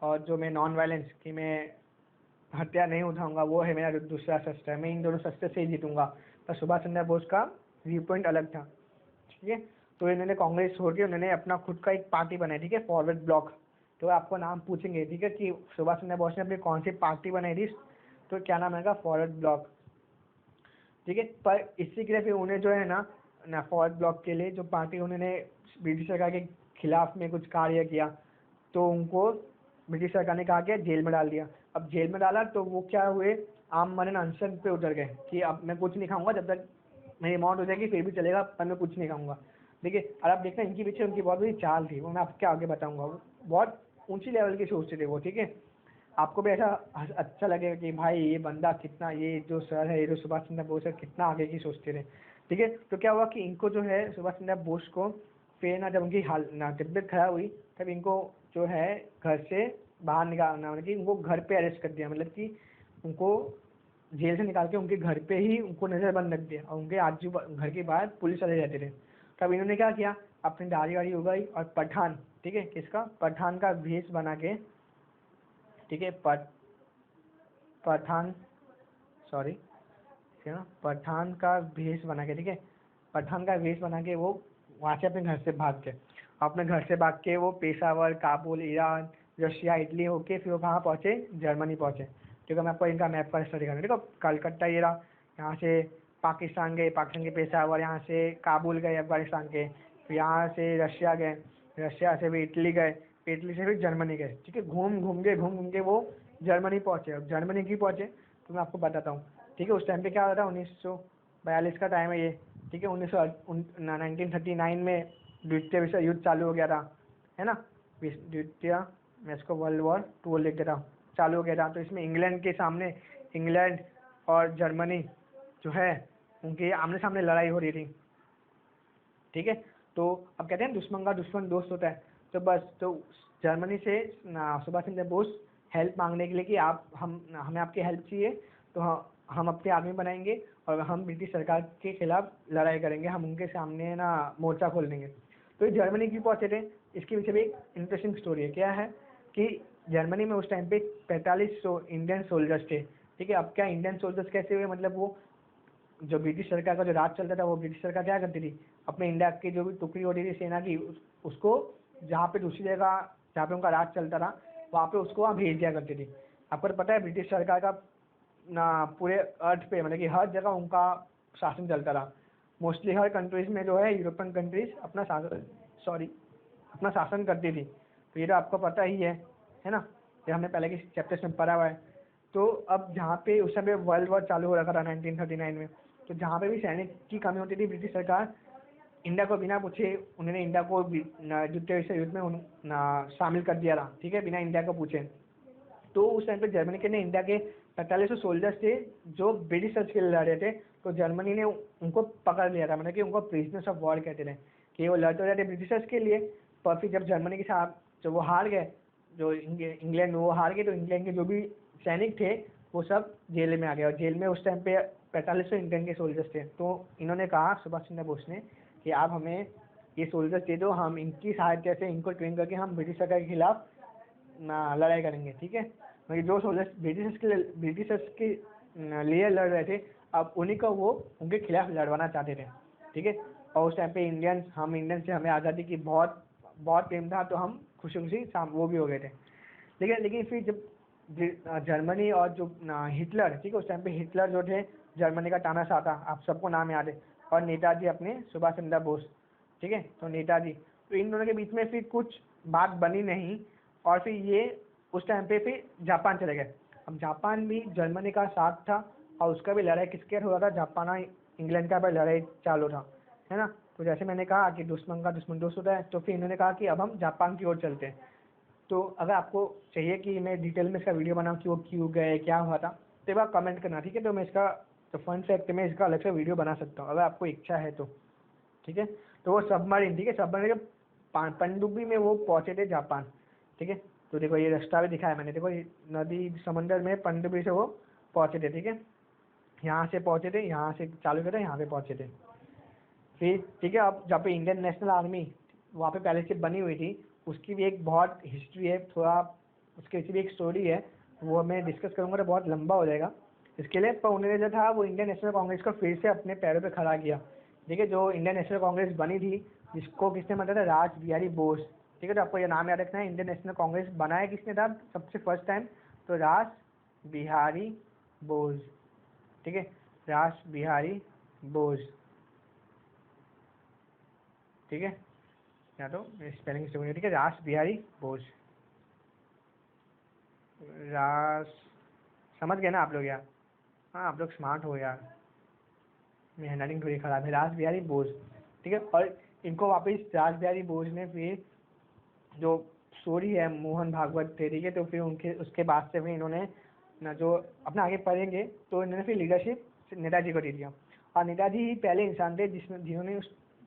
और जो मैं नॉन वायलेंस कि मैं हत्या नहीं उठाऊंगा वो है मेरा दूसरा शस्त्र है, मैं इन दोनों शस्त्र से ही जीतूंगा। पर सुभाष चंद्र बोस का व्यू पॉइंट अलग था, ठीक है। तो इन्होंने कांग्रेस छोड़ के उन्होंने अपना खुद का एक पार्टी बनाई, ठीक है, फॉरवर्ड ब्लॉक। तो आपको नाम पूछेंगे, ठीक है, कि सुभाष चंद्र बोस ने अपनी कौन सी पार्टी बनाई थी, तो क्या नाम है, फॉरवर्ड ब्लॉक, ठीक है। पर इसी के लिए फिर उन्हें जो है ना फॉरवर्ड ब्लॉक के लिए जो पार्टी उन्होंने ब्रिटिश सरकार के खिलाफ में कुछ कार्य किया, तो उनको ब्रिटिश सरकार ने कहा कि जेल में डाल दिया। अब जेल में डाला तो वो क्या हुए, आम मरण अनशन पे उतर गए कि अब मैं कुछ नहीं खाऊंगा, जब तक मेरी मौत हो जाएगी फिर भी चलेगा, पर मैं कुछ नहीं खाऊंगा, देखिए। और आप देखना इनके पीछे उनकी बहुत बड़ी चाल थी, वो मैं आपके आगे बताऊंगा। वो बहुत ऊंची लेवल की सोचते थे वो, ठीक है। आपको भी ऐसा अच्छा लगेगा कि भाई ये बंदा कितना, ये जो सर है, ये जो सुभाष चंद्र बोस है, कितना आगे की सोचते थे, ठीक है। तो क्या हुआ कि इनको जो है सुभाष चंद्र बोस को फिर ना जब उनकी तबियत खराब हुई तब इनको जो है घर से बाहर निकालना, मतलब कि उनको घर पे अरेस्ट कर दिया, मतलब कि उनको जेल से निकाल के उनके घर पे ही उनको नजरबंद रख दिया, और उनके आजू घर के बाहर पुलिस वाले रहते थे। तब इन्होंने क्या किया, अपनी दाढ़ी वाड़ी उगाई और पठान, ठीक है, किसका, पठान का भेष बना के, ठीक है, पठान, सॉरी, ठीक है ना, पठान का भेष बना के, ठीक है, पठान का भेष बना के वो वहाँ से अपने घर से भाग के, अपने घर से भाग के वो Peshawar, Kabul, Iran, Russia, Italy होके फिर वो कहाँ पहुँचे, जर्मनी पहुँचे। ठीक है, मैं आपको इनका मैप पर स्टडी करूँ। ठीक है, कलकत्ता ये रहा, यहाँ से पाकिस्तान गए, पाकिस्तान के पेशावर, यहाँ से काबुल गए अफगानिस्तान के, फिर यहाँ से रशिया गए, रशिया से भी इटली गए, इटली से फिर जर्मनी गए। ठीक है, घूम घूम के वो जर्मनी पहुँचे। अब जर्मनी क्यों पहुँचे तो मैं आपको बताता हूँ। ठीक है, उस टाइम पे क्या होता था, 1942 का टाइम है ये। ठीक है, 1939 में द्वितीय विश्व युद्ध चालू हो गया था, है ना। द्वितीय, मैं इसको वर्ल्ड वॉर 2 लिख देता हूँ, चालू हो गया था। तो इसमें इंग्लैंड के सामने, इंग्लैंड और जर्मनी जो है उनकी आमने सामने लड़ाई हो रही थी। ठीक है, तो अब कहते हैं दुश्मन का दुश्मन दोस्त होता है। तो बस तो जर्मनी से सुभाष चंद्र बोस हेल्प मांगने के लिए कि आप हमें आपकी हेल्प चाहिए, तो हम अपनी आर्मी बनाएंगे और हम ब्रिटिश सरकार के खिलाफ लड़ाई करेंगे, हम उनके सामने ना मोर्चा खोल देंगे। तो ये जर्मनी क्यों पहुंचे थे, इसके पीछे भी एक इंटरेस्टिंग स्टोरी है। क्या है कि जर्मनी में उस टाइम पे 4500 इंडियन सोल्जर्स थे। ठीक है, अब क्या इंडियन सोल्जर्स कैसे हुए, मतलब वो जो ब्रिटिश सरकार का जो राज चलता था, वो ब्रिटिश सरकार क्या करती थी, अपने इंडिया की जो भी टुकड़ी होती थी सेना की, उसको जहाँ पे दूसरी जगह जहाँ पे उनका राज चलता था वहाँ पे उसको वहाँ भेज दिया करती थी। आपको तो पता है ब्रिटिश सरकार का ना पूरे अर्थ पे मतलब कि हर जगह उनका शासन चलता रहा। मोस्टली हर कंट्रीज में जो है यूरोपियन कंट्रीज अपना शासन करती थी। तो ये तो आपको पता ही है ना, ये हमने पहले के चैप्टर्स में पढ़ा हुआ है। तो अब जहाँ पे उस समय वर्ल्ड वॉर चालू हो रखा था 1939 में, तो जहाँ पे भी सैनिक की कमी होती थी, ब्रिटिश सरकार इंडिया को बिना पूछे उन्होंने इंडिया को द्वितीय विश्व युद्ध में शामिल कर दिया था। ठीक है, बिना इंडिया को पूछे। तो उस टाइम पे जर्मनी के ने इंडिया के 4500 सोल्जर्स थे जो ब्रिटिशर्स के लिए लड़ रहे थे। तो जर्मनी ने उनको पकड़ लिया था, मतलब कि उनको प्रिजनर्स ऑफ वॉर कहते थे, कि वो लड़ते रहे थे ब्रिटिशर्स के लिए। पर फिर जब जर्मनी के साथ जब वो हार गए, जो इंग्लैंड वो हार गए, तो इंग्लैंड के जो भी सैनिक थे वो सब जेल में आ गए। और जेल में उस टाइम पे 4500 इंडियन के सोल्जर्स थे। तो इन्होंने कहा, सुभाष चंद्र बोस ने, कि आप हमें ये सोल्जर्स दे दो, हम इनकी सहायता से इनको ट्रेन करके हम ब्रिटिश सरकार के खिलाफ लड़ाई करेंगे। ठीक है, मतलब जो सोल्जर्स ब्रिटिशर्स के लिए लड़ रहे थे, अब उन्हीं को वो उनके खिलाफ लड़वाना चाहते थे। ठीक है, और उस टाइम पे हम इंडियंस से हमें आज़ादी की बहुत बहुत प्रेम था, तो हम खुशी खुशी वो भी हो गए थे। लेकिन फिर जब जर्मनी और जो हिटलर, ठीक है, उस टाइम पे हिटलर जो थे जर्मनी का तानाशाह था, आप सबको नाम याद है, और नेताजी अपने सुभाष चंद्र बोस। ठीक है, तो नेताजी, तो इन दोनों के बीच में फिर कुछ बात बनी नहीं, और फिर ये उस टाइम पे फिर जापान चले गए। अब जापान भी जर्मनी का साथ था, और उसका भी लड़ाई किसके हुआ था, जापान और इंग्लैंड का भी लड़ाई चालू था, है ना। तो जैसे मैंने कहा कि दुश्मन का दुश्मन दोस्त होता है, तो फिर इन्होंने कहा कि अब हम जापान की ओर चलते हैं। तो अगर आपको चाहिए कि मैं डिटेल में इसका वीडियो बनाऊँ कि वो क्यों गए, क्या हुआ था, तो एक बार कमेंट करना। ठीक है, तो मैं इसका तो फन फैक्ट में इसका अलग से वीडियो बना सकता हूँ अगर आपको इच्छा है तो। ठीक है, तो वो सबमरीन, ठीक है, सबमरीन के पनडुब्बी में वो पहुंचे थे जापान। ठीक है, तो देखो ये रास्ता भी दिखाया मैंने, देखो ये नदी समंदर में पनडुब्बी से वो पहुंचे थे। ठीक है, यहाँ से पहुंचे थे, यहाँ से चालू किया था, यहाँ पे पहुंचे थे फिर। ठीक है, अब जहाँ पे इंडियन नेशनल आर्मी वहाँ पे पहले से बनी हुई थी, उसकी भी एक बहुत हिस्ट्री है, थोड़ा उसके पीछे भी एक स्टोरी है, वो मैं डिस्कस करूँगा तो बहुत लंबा हो जाएगा इसके लिए। पर उन्होंने जो था वो इंडियन नेशनल कांग्रेस को फिर से अपने पैरों पे खड़ा किया। ठीक है, जो इंडियन नेशनल कांग्रेस बनी थी, जिसको किसने बनाया था, रास बिहारी बोस। ठीक है, तो आपको ये नाम याद रखना है, इंडियन नेशनल कांग्रेस बनाया किसने था सबसे फर्स्ट टाइम, तो रास बिहारी बोस। ठीक है, रास बिहारी बोस। ठीक है, या तो स्पेलिंग मिस्टेक हुई, ठीक है, रास बिहारी बोस, रास, समझ गए ना आप लोग यार, हाँ आप लोग स्मार्ट हो यार, मेरी हैंडराइटिंग थोड़ी खराब है, रास बिहारी बोस। ठीक है, और इनको वापस रास बिहारी बोस ने फिर जो स्टोरी है, मोहन भागवत थे, ठीक है, तो फिर उनके उसके बाद से फिर इन्होंने ना जो अपना आगे पढ़ेंगे, तो इन्होंने फिर लीडरशिप नेताजी को दे दिया। और नेताजी ही पहले इंसान थे जिन्होंने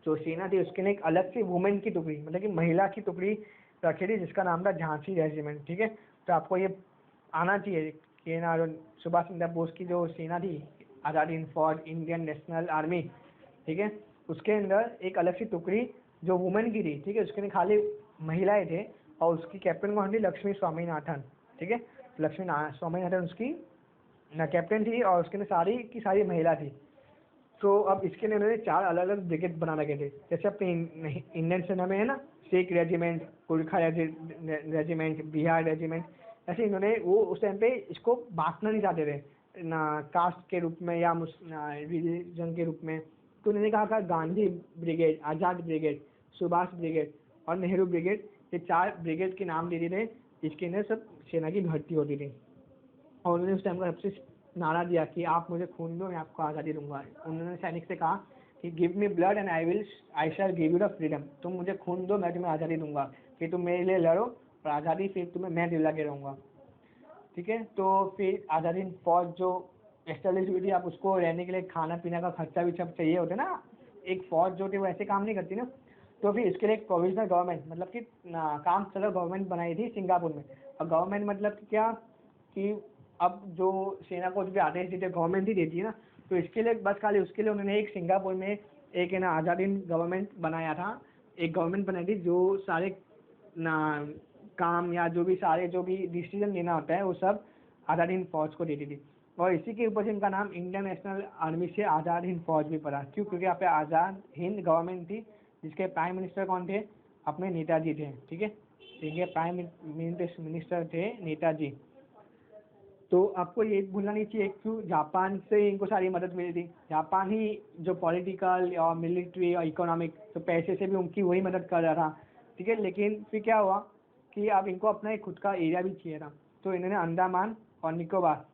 जो सेना थी उसके लिए एक अलग से वुमेन की टुकड़ी, मतलब कि महिला की टुकड़ी रखी थी, जिसका नाम था झांसी रेजिमेंट। ठीक है, तो आपको ये आना चाहिए कि ना सुभाष चंद्र बोस की जो सेना थी, आज़ादी फौज, इंडियन नेशनल आर्मी, ठीक है, उसके अंदर एक अलग सी टुकड़ी जो वुमेन की थी। ठीक है, उसके लिए खाली महिलाएं थे, और उसकी कैप्टन कौन थी, लक्ष्मी स्वामीनाथन। ठीक है, स्वामीनाथन उसकी ना कैप्टन थी, और उसके अंदर सारी की सारी महिला थी। तो अब इसके लिए उन्होंने 4 अलग अलग ब्रिगेड बना रखे थे। जैसे अपने इंडियन सेना में है ना, Sikh regiment, Gurkha regiment, Bihar regiment, ऐसे इन्होंने वो उस टाइम पे इसको बांटना नहीं चाहते थे ना, कास्ट के रूप में या रिलीजन के रूप में। तो उन्होंने कहा गांधी ब्रिगेड, आज़ाद ब्रिगेड, सुभाष ब्रिगेड और नेहरू ब्रिगेड, ये 4 ब्रिगेड के नाम दे दिए थे। इसके अंदर सब सेना की भर्ती होती थी। और उन्होंने उस टाइम का सबसे नारा दिया कि आप मुझे खून दो, मैं आपको आज़ादी दूंगा। उन्होंने सैनिक से कहा कि give me blood and I shell give you the freedom. तुम मुझे खून दो, मैं तुम्हें आज़ादी दूंगा, कि तुम मेरे लिए लड़ो और आज़ादी फिर तुम्हें मैं दिला के रहूँगा। ठीक है, तो फिर आज़ादी हिंद फौज जो एस्टेब्लिश हुई थी, आप उसको रहने के लिए खाना पीना का खर्चा भी सब चाहिए होता है ना, एक फौज जो थी वो ऐसे काम नहीं करती ना। तो फिर इसके लिए एक प्रोविजनल गवर्नमेंट, मतलब कि काम चला गवर्नमेंट बनाई थी सिंगापुर में। और गवर्नमेंट मतलब कि क्या, कि अब जो सेना को जो भी आदेश देते गवर्नमेंट ही देती है ना, तो इसके लिए बस खाली उसके लिए उन्होंने एक सिंगापुर में एक है ना आज़ादी गवर्नमेंट बनाया था। एक गवर्नमेंट बनाई थी जो सारे ना काम या जो भी सारे जो भी डिसीजन लेना होता है वो सब आज़ाद हिंद फौज को देती थी। और इसी के ऊपर से इनका नाम इंडियन नेशनल आर्मी से आज़ाद हिंद फौज भी पड़ा। क्यों? क्योंकि यहाँ पे आज़ाद हिंद गवर्नमेंट थी, जिसके प्राइम मिनिस्टर कौन थे? अपने नेताजी थे। ठीक है, इनके प्राइम मिनिस्टर थे नेताजी। तो आपको ये भूलना नहीं चाहिए, क्यों जापान से इनको सारी मदद मिली थी। जापान ही जो पॉलिटिकल और मिलिट्री और इकोनॉमिक, तो पैसे से भी उनकी वही मदद कर रहा था। ठीक है, लेकिन फिर क्या हुआ कि अब इनको अपना एक खुद का एरिया भी चाहिए था। तो इन्होंने अंडमान और निकोबार,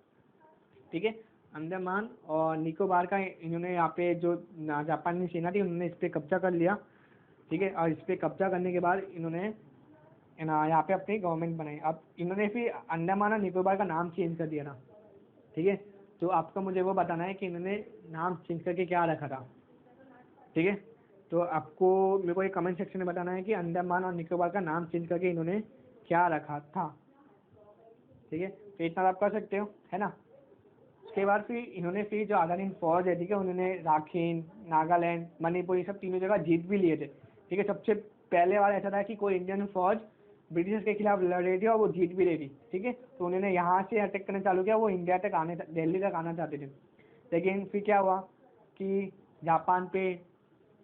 ठीक है, अंडमान और निकोबार का इन्होंने यहाँ पे जो जापानी सेना थी उन्होंने इस पर कब्जा कर लिया। ठीक है, और इस पर कब्जा करने के बाद इन्होंने यहाँ पे अपनी गवर्नमेंट बनाई। अब इन्होंने फिर अंडमान और निकोबार का नाम चेंज कर दिया था। ठीक है, तो आपको मुझे वो बताना है कि इन्होंने नाम चेंज करके क्या रखा था। ठीक है, तो आपको मेरे को एक कमेंट सेक्शन में बताना है कि अंडमान और निकोबार का नाम चेंज करके इन्होंने क्या रखा था। ठीक है, तो इतना आप कर सकते हो, है ना। उसके बाद फिर इन्होंने फिर जो आज़ाद हिंद फौज है, ठीक है, उन्होंने राखीन, नागालैंड, मणिपुर, ये सब तीनों जगह जीत भी लिए थे। ठीक है, सबसे पहले बार ऐसा था कि कोई इंडियन फौज ब्रिटिश के खिलाफ लड़ रही थी और वो जीत भी रही थी। ठीक है, तो उन्होंने यहाँ से अटैक करना चालू किया, वो इंडिया तक आने, दिल्ली तक आना चाहते थे। लेकिन फिर क्या हुआ कि जापान पे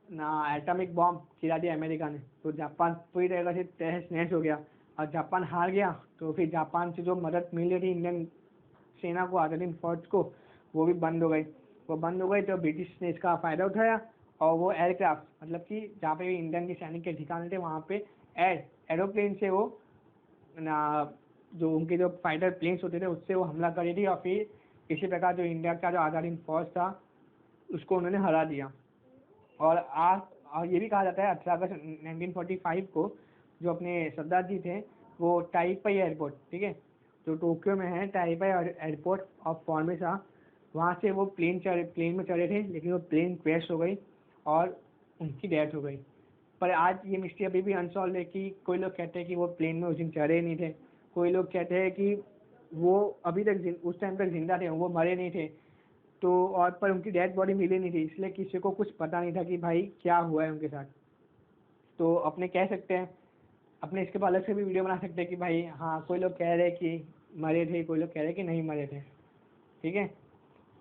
ना एटॉमिक बॉम्ब गिरा दिया अमेरिका ने, तो जापान पूरी तरह से तहस नहस हो गया और जापान हार गया। तो फिर जापान से जो मदद मिल रही थी इंडियन सेना को, आज़ाद हिंद फौज को, वो भी बंद हो गई। वो बंद हो गई तो ब्रिटिश ने इसका फ़ायदा उठाया और वो एयरक्राफ्ट, मतलब कि जहाँ पे भी इंडियन के सैनिक के ठिकाने थे वहाँ पे एरोप्लेन से वो ना जो उनके जो फाइटर प्लेन्स होते थे उससे वो हमला करी थी। और फिर इसी प्रकार जो इंडिया का जो आज़ाद हिंद फौज था उसको उन्होंने हरा दिया। और ये भी कहा जाता है 18 अगस्त 1945 को जो अपने सरदार जी थे वो टाइपाई एयरपोर्ट, ठीक है, जो टोक्यो में है, टाइपाई एयरपोर्ट ऑफ फॉर्मेसा, वहाँ से वो प्लेन में चढ़े थे, लेकिन वो प्लेन क्रैश हो गई और उनकी डेथ हो गई। पर आज ये मिस्ट्री अभी भी अनसॉल्व है कि कोई लोग कहते हैं कि वो प्लेन में उस दिन चढ़े नहीं थे, कोई लोग कहते हैं कि वो अभी तक उस टाइम तक जिंदा थे, वो मरे नहीं थे। तो और पर उनकी डेड बॉडी मिली नहीं थी, इसलिए किसी को कुछ पता नहीं था कि भाई क्या हुआ है उनके साथ। तो अपने कह सकते हैं, अपने इसके बाद अलग से भी वीडियो बना सकते हैं कि भाई हाँ कोई लोग कह रहे हैं कि मरे थे, कोई लोग कह रहे हैं कि नहीं मरे थे। ठीक है,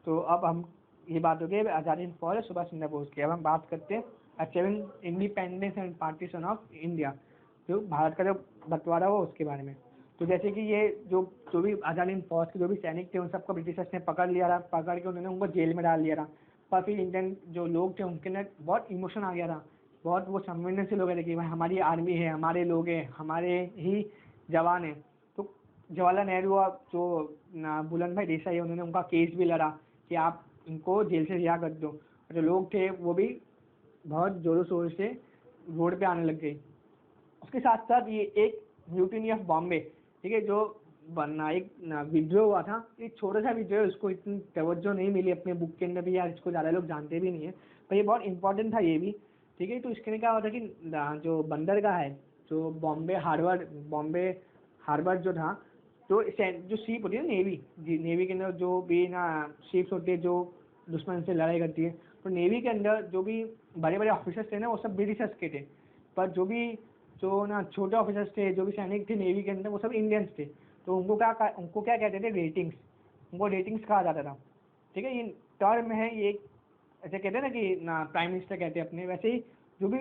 तो अब हम ये बात हो गई आज़ाद हिंद फौज सुभाष चंद्र बोस की। अब हम बात करते हैं achieving independence and partition of India, जो भारत का जो बंटवारा हुआ उसके बारे में। तो जैसे कि ये जो जो भी आज़ाद हिंद फौज के जो भी सैनिक थे उन सबको ब्रिटिशर्स ने पकड़ लिया था, पकड़ के उन्होंने उनको जेल में डाल दिया था। पर फिर इंडियन जो लोग थे उनके अंदर बहुत इमोशन आ गया था, बहुत वो संवेदनशील हो गए थे कि भाई हमारी आर्मी है, हमारे लोग हैं, हमारे ही जवान हैं। तो जवाहरलाल नेहरू और जो बुलंद भाई देसाई है उन्होंने उनका केस भी लड़ा कि आप इनको जेल से रिहा कर दो। और जो लोग थे वो भी बहुत जोरों शोर से रोड पे आने लग गए। उसके साथ साथ ये एक म्यूटिनी ऑफ बॉम्बे, ठीक है, जो बनना एक विद्रोह हुआ था, एक छोटा सा विद्रोह है, उसको इतनी तवज्जो नहीं मिली अपने बुक के अंदर भी, यार इसको ज़्यादा लोग जानते भी नहीं है, पर ये बहुत इंपॉर्टेंट था ये भी। ठीक है, तो इसके लिए क्या होता कि जो बंदरगाह है, जो बॉम्बे हार्बर जो था, तो जो शिप होती है नेवी, नेवी के अंदर जो भी ना शिप्स होती है जो दुश्मन से लड़ाई करती है, तो नेवी के अंदर जो भी बड़े बड़े ऑफिसर्स थे ना वो सब ब्रिटिशर्स के थे। पर जो ना छोटे ऑफिसर्स थे, जो भी सैनिक थे नेवी के अंदर, वो सब इंडियंस थे। तो उनको क्या कहते थे, रेटिंग्स, उनको रेटिंग्स कहा जाता था। ठीक है, ये टर्म है, ये ऐसे कहते हैं ना कि ना प्राइम मिनिस्टर कहते हैं अपने, वैसे ही जो भी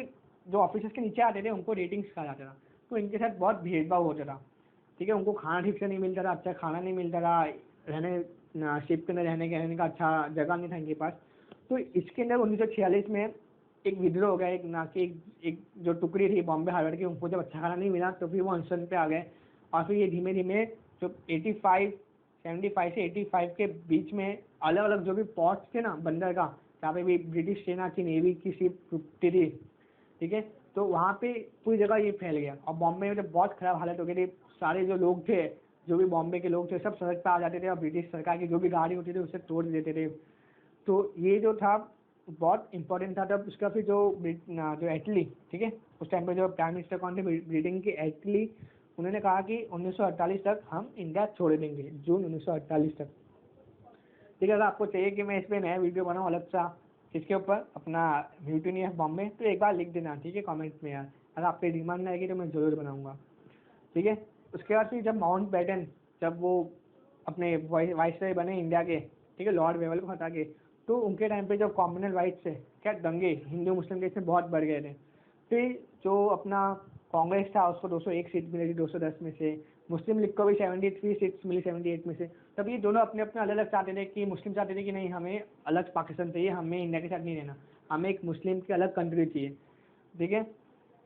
जो ऑफिसर्स के नीचे आते थे उनको रेटिंग्स कहा जाता था। तो इनके साथ बहुत भेदभाव होता था, ठीक है। उनको खाना ठीक से नहीं मिलता था, अच्छा खाना नहीं मिलता था, रहने शिप के अंदर रहने का अच्छा जगह नहीं था इनके पास। तो इसके अंदर 1946 में एक विद्रोह हो गया, एक ना कि एक जो टुकड़ी थी बॉम्बे हार्वर्ड की, उनको जब अच्छा खाना नहीं मिला तो फिर वो अनशन पे आ गए। और फिर ये धीमे धीमे जो 75 से 85 के बीच में अलग अलग जो भी पोर्ट्स थे ना बंदर का, जहाँ पे भी ब्रिटिश सेना की नेवी की शिप रुकती थी, ठीक है, तो वहाँ पे पूरी जगह ये फैल गया। और बॉम्बे में जब बहुत खराब हालत हो गई थी, सारे जो लोग थे, जो भी बॉम्बे के लोग थे, सब सड़क पे आ जाते थे और ब्रिटिश सरकार की जो भी गाड़ी होती थी उसे तोड़ देते थे। तो ये जो था बहुत इंपॉर्टेंट था। तब उसका फिर जो एटली, ठीक है, उस टाइम पे जो प्राइम मिनिस्टर कौन थे ब्रिटेन के, एटली, उन्होंने कहा कि 1948 तक हम इंडिया छोड़ देंगे, जून 1948 तक। ठीक है, अगर आपको चाहिए कि मैं इस पर नया वीडियो बनाऊँ अलग सा इसके ऊपर अपना म्यूटिनी ऑफ बॉम्बे, तो एक बार लिख देना, ठीक है, कमेंट में यार। अगर आपकी डिमांड आएगी तो मैं ज़रूर बनाऊंगा, ठीक है। उसके बाद फिर जब माउंट बैटन, जब वो अपने वाइसरॉय बने इंडिया के, ठीक है, लॉर्ड वेवल को हटा के, तो उनके टाइम पे जो कॉम्युनल राइट्स थे, क्या दंगे हिंदू मुस्लिम के इसमें बहुत बढ़ गए थे। फिर जो अपना कांग्रेस था उसको 201 सीट मिली थी 210 में से, मुस्लिम लीग को भी 73 सीट्स मिली 78 में से। तब ये दोनों अपने अपने अलग अलग चाहते थे कि मुस्लिम चाहते थे कि नहीं हमें अलग पाकिस्तान चाहिए, हमें इंडिया के साथ नहीं रहना, हमें एक मुस्लिम की अलग कंट्री चाहिए, ठीक है।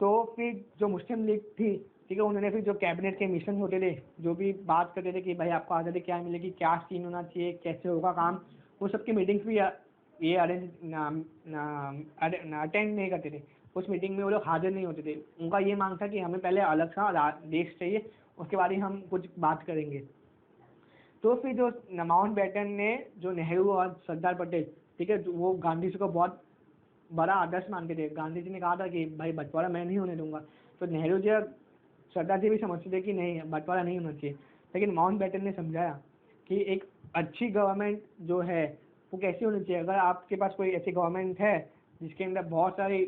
तो फिर जो मुस्लिम लीग थी, ठीक है, उन्होंने फिर जो कैबिनेट के मिशन होते थे, जो भी बात करते थे कि भाई आपको आज़ादी क्या मिलेगी, क्या सीन होना चाहिए, कैसे होगा काम, वो सबकी मीटिंग्स भी ये अटेंड नहीं करते थे। उस मीटिंग में वो लोग हाजिर नहीं होते थे। उनका ये मांग था कि हमें पहले अलग सा देश चाहिए, उसके बाद ही हम कुछ बात करेंगे। तो फिर जो माउंट बैटन ने जो नेहरू और सरदार पटेल, ठीक है, वो गांधी जी को बहुत बड़ा आदर्श मानते थे। गांधी जी ने कहा था कि भाई बंटवारा मैं नहीं होने दूंगा। तो नेहरू जी और सरदार जी भी समझते थे कि नहीं बंटवारा नहीं होना चाहिए। लेकिन माउंट बैटन ने समझाया कि एक अच्छी गवर्नमेंट जो है वो कैसी होनी चाहिए। अगर आपके पास कोई ऐसी गवर्नमेंट है जिसके अंदर बहुत सारी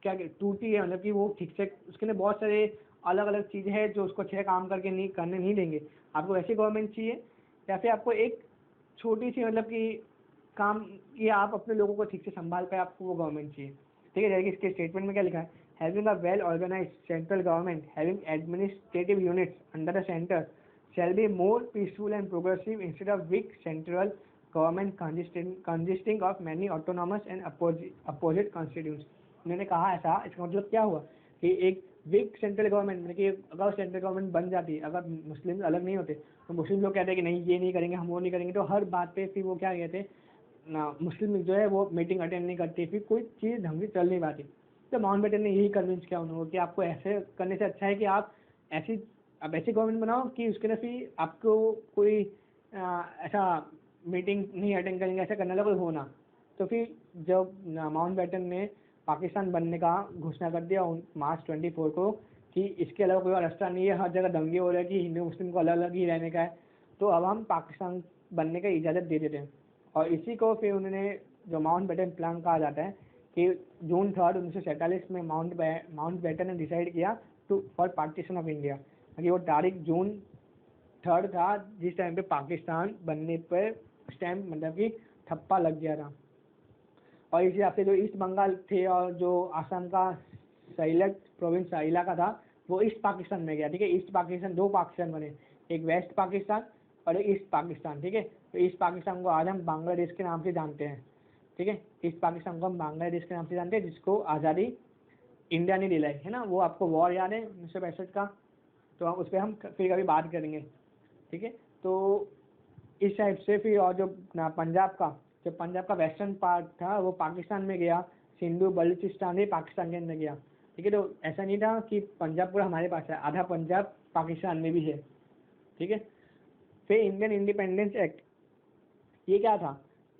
क्या टूटी है, मतलब कि वो ठीक से उसके अंदर बहुत सारे अलग अलग चीज़ें हैं जो उसको अच्छे काम करने नहीं देंगे, आपको ऐसी गवर्नमेंट चाहिए, या फिर आपको एक छोटी सी मतलब कि काम ये आप अपने लोगों को ठीक से संभाल पाए, आपको वो गवर्नमेंट चाहिए, ठीक है। जैसे कि इसके स्टेटमेंट में क्या लिखा है, having a well organized central government having administrative units under the centre shall be more peaceful and progressive instead of weak central government consisting of many autonomous and opposite constituents। उन्होंने कहा ऐसा, इसका मतलब क्या हुआ कि एक वीक सेंट्रल गवर्नमेंट, मतलब कि अगर सेंट्रल गवर्नमेंट बन जाती, अगर मुस्लिम अलग नहीं होते तो मुस्लिम लोग कहते हैं कि नहीं ये नहीं करेंगे, हम वो नहीं करेंगे, तो हर बात पे फिर वो क्या कहते ना, मुस्लिम जो है वो मीटिंग अटेंड नहीं करती, फिर कोई चीज़ ढंग से चल नहीं पाती। तो माउंट बैटन ने यही कन्विंस किया उन्होंने कि आपको ऐसे करने से अच्छा है कि आप ऐसी ऐसी गवर्नमेंट बनाओ कि उसके अंदर फिर आपको कोई ऐसा मीटिंग नहीं अटेंड करेंगे, ऐसा करने वाला कोई हो ना। तो फिर जब माउंट बैटन ने पाकिस्तान बनने का घोषणा कर दिया मार्च 24 को कि इसके अलावा कोई और रास्ता नहीं है, हर जगह दंगे हो रहे हैं कि हिंदू मुस्लिम को अलग अलग ही रहने का है, तो अब हम पाकिस्तान बनने का इजाज़त दे देते हैं। और इसी को फिर उन्होंने जो माउंट बैटन प्लान कहा जाता है कि जून 3 1947 में माउंट बैटन ने डिसाइड किया to for partition of India, कि वो तारीख जून 3 था जिस टाइम पे पाकिस्तान बनने पर उस टाइम मतलब कि ठप्पा लग गया था। और इसी हिसाब से जो ईस्ट बंगाल थे और जो आसाम का सैलट प्रोविंस इलाका था वो ईस्ट पाकिस्तान में गया, ठीक है। ईस्ट पाकिस्तान, दो पाकिस्तान बने, एक वेस्ट पाकिस्तान और एक ईस्ट पाकिस्तान, ठीक है। तो ईस्ट पाकिस्तान को आज हम बांग्लादेश के नाम से जानते हैं, ठीक है। ईस्ट पाकिस्तान को हम बांग्लादेश के नाम से जानते हैं, जिसको आज़ादी इंडिया ने दिलाई है ना। वो आपको वॉर याद है 1965 का, तो उस पर हम फिर कभी बात करेंगे, ठीक है। तो इस टाइप से फिर और जो पंजाब का वेस्टर्न पार्ट था वो पाकिस्तान में गया, सिंधु बलूचिस्तान भी पाकिस्तान के अंदर गया, ठीक है। तो ऐसा नहीं था कि पंजाब पूरा हमारे पास है, आधा पंजाब पाकिस्तान में भी है, ठीक है। फिर इंडियन इंडिपेंडेंस एक्ट, ये क्या था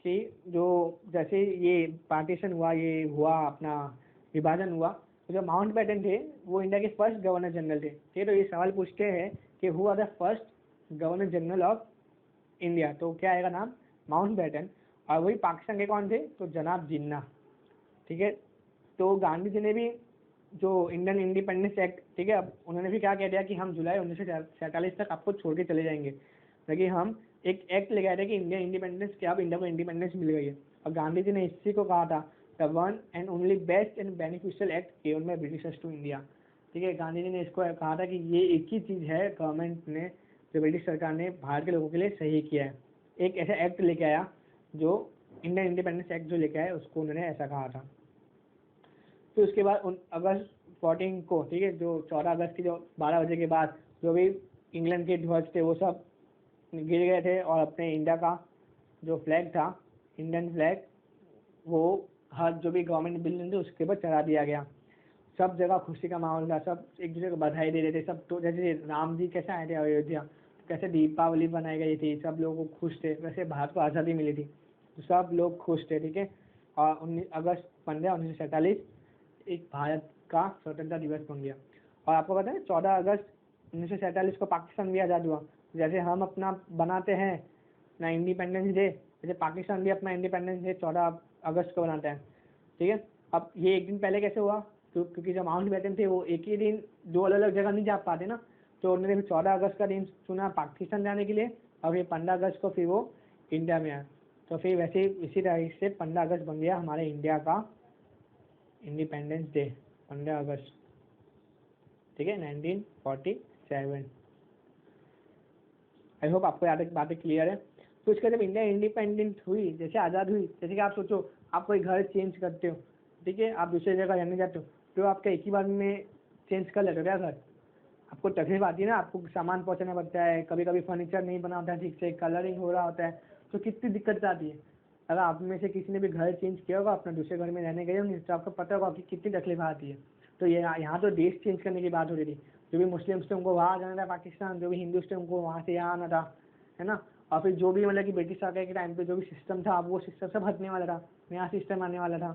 कि जो जैसे ये पार्टीशन हुआ, ये हुआ अपना विभाजन हुआ, तो जो माउंट बैटन थे वो इंडिया के फर्स्ट गवर्नर जनरल थे, ठीक है। तो ये सवाल पूछते हैं कि who are the first governor general of India, तो क्या आएगा नाम, माउंट बैटन। और वही पाकिस्तान के कौन थे, तो जनाब जिन्ना, ठीक है। तो गांधी जी ने भी जो इंडियन इंडिपेंडेंस एक्ट, ठीक है, अब उन्होंने भी क्या कह दिया कि हम जुलाई 1947 तक आपको छोड़ के चले जाएंगे, लेकिन हम एक एक्ट ले गए थे कि इंडिया इंडिपेंडेंस, क्या अब इंडिया को इंडिपेंडेंस मिल गई है। और गांधी जी ने इसी को कहा था the one and only best and beneficial act given by Britishers to India. ठीक है, गांधी जी ने इसको कहा था कि ये एक ही चीज़ है गवर्नमेंट ने, जो ब्रिटिश सरकार ने भारत के लोगों के लिए सही किया है। एक ऐसा एक्ट लेके आया जो इंडियन इंडिपेंडेंस एक्ट जो लेके आया, उसको उन्होंने ऐसा कहा था। तो उसके बाद अगस्त 14 को, ठीक है, जो 14 अगस्त की जो 12 बजे के बाद जो भी इंग्लैंड के ध्वज थे वो सब गिर गए थे, और अपने इंडिया का जो फ्लैग था, इंडियन फ्लैग, वो हर जो भी गवर्नमेंट बिल्डिंग थी उसके ऊपर चढ़ा दिया गया। सब जगह खुशी का माहौल था, सब एक दूसरे को बधाई दे रहे थे सब। तो जैसे राम जी कैसे आए थे अयोध्या, कैसे दीपावली बनाई गई थी, सब लोग खुश थे, वैसे भारत को आज़ादी मिली थी तो सब लोग खुश थे। ठीक है, और 19 अगस्त 1947 एक भारत का स्वतंत्रता दिवस बन गया। और आपको पता है 14 अगस्त 1947 को पाकिस्तान भी आज़ाद हुआ। जैसे हम अपना बनाते हैं ना इंडिपेंडेंस डे, जैसे पाकिस्तान भी अपना इंडिपेंडेंस डे 14 अगस्त को बनाते हैं। ठीक है, अब ये एक दिन पहले कैसे हुआ, क्योंकि जो माउंट बैटन थे वो एक ही दिन दो अलग अलग जगह नहीं जा पाते ना, तो उन्होंने 14 अगस्त का दिन चुना पाकिस्तान जाने के लिए, और फिर 15 अगस्त को फिर वो इंडिया में आया। तो फिर वैसे इसी तारीख से 15 अगस्त बन गया हमारे इंडिया का इंडिपेंडेंस डे, 15 अगस्त। ठीक है, 1947। आई होप आपको याद बातें क्लियर है। तो इसका जब इंडिया इंडिपेंडेंट हुई, जैसे आज़ाद हुई, जैसे कि आप सोचो आप कोई घर चेंज करते हो, ठीक है, आप दूसरी जगह रहने जाते हो, तो आपका एक ही बार में चेंज कर लेते हो क्या घर? आपको तकलीफ आती है ना, आपको सामान पहुंचाना पड़ता है, कभी कभी फर्नीचर नहीं बना होता है ठीक से, कलरिंग हो रहा होता है, तो कितनी दिक्कत आती है। अगर आप में से किसी ने भी घर चेंज किया होगा, अपना दूसरे घर में रहने गए होंगे, तो आपको पता होगा कि कितनी तकलीफ आती है। तो ये यहाँ तो देश चेंज करने की बात हो रही थी, जो भी मुस्लिम्स थे उनको वहाँ जाना था पाकिस्तान, जो भी हिंदूज थे उनको वहाँ से यहाँ आना था, है ना। और फिर जो भी मतलब कि ब्रिटिश सरकार के टाइम पे जो भी सिस्टम था, अब वो सिस्टम सब हटने वाला था, नया सिस्टम आने वाला था।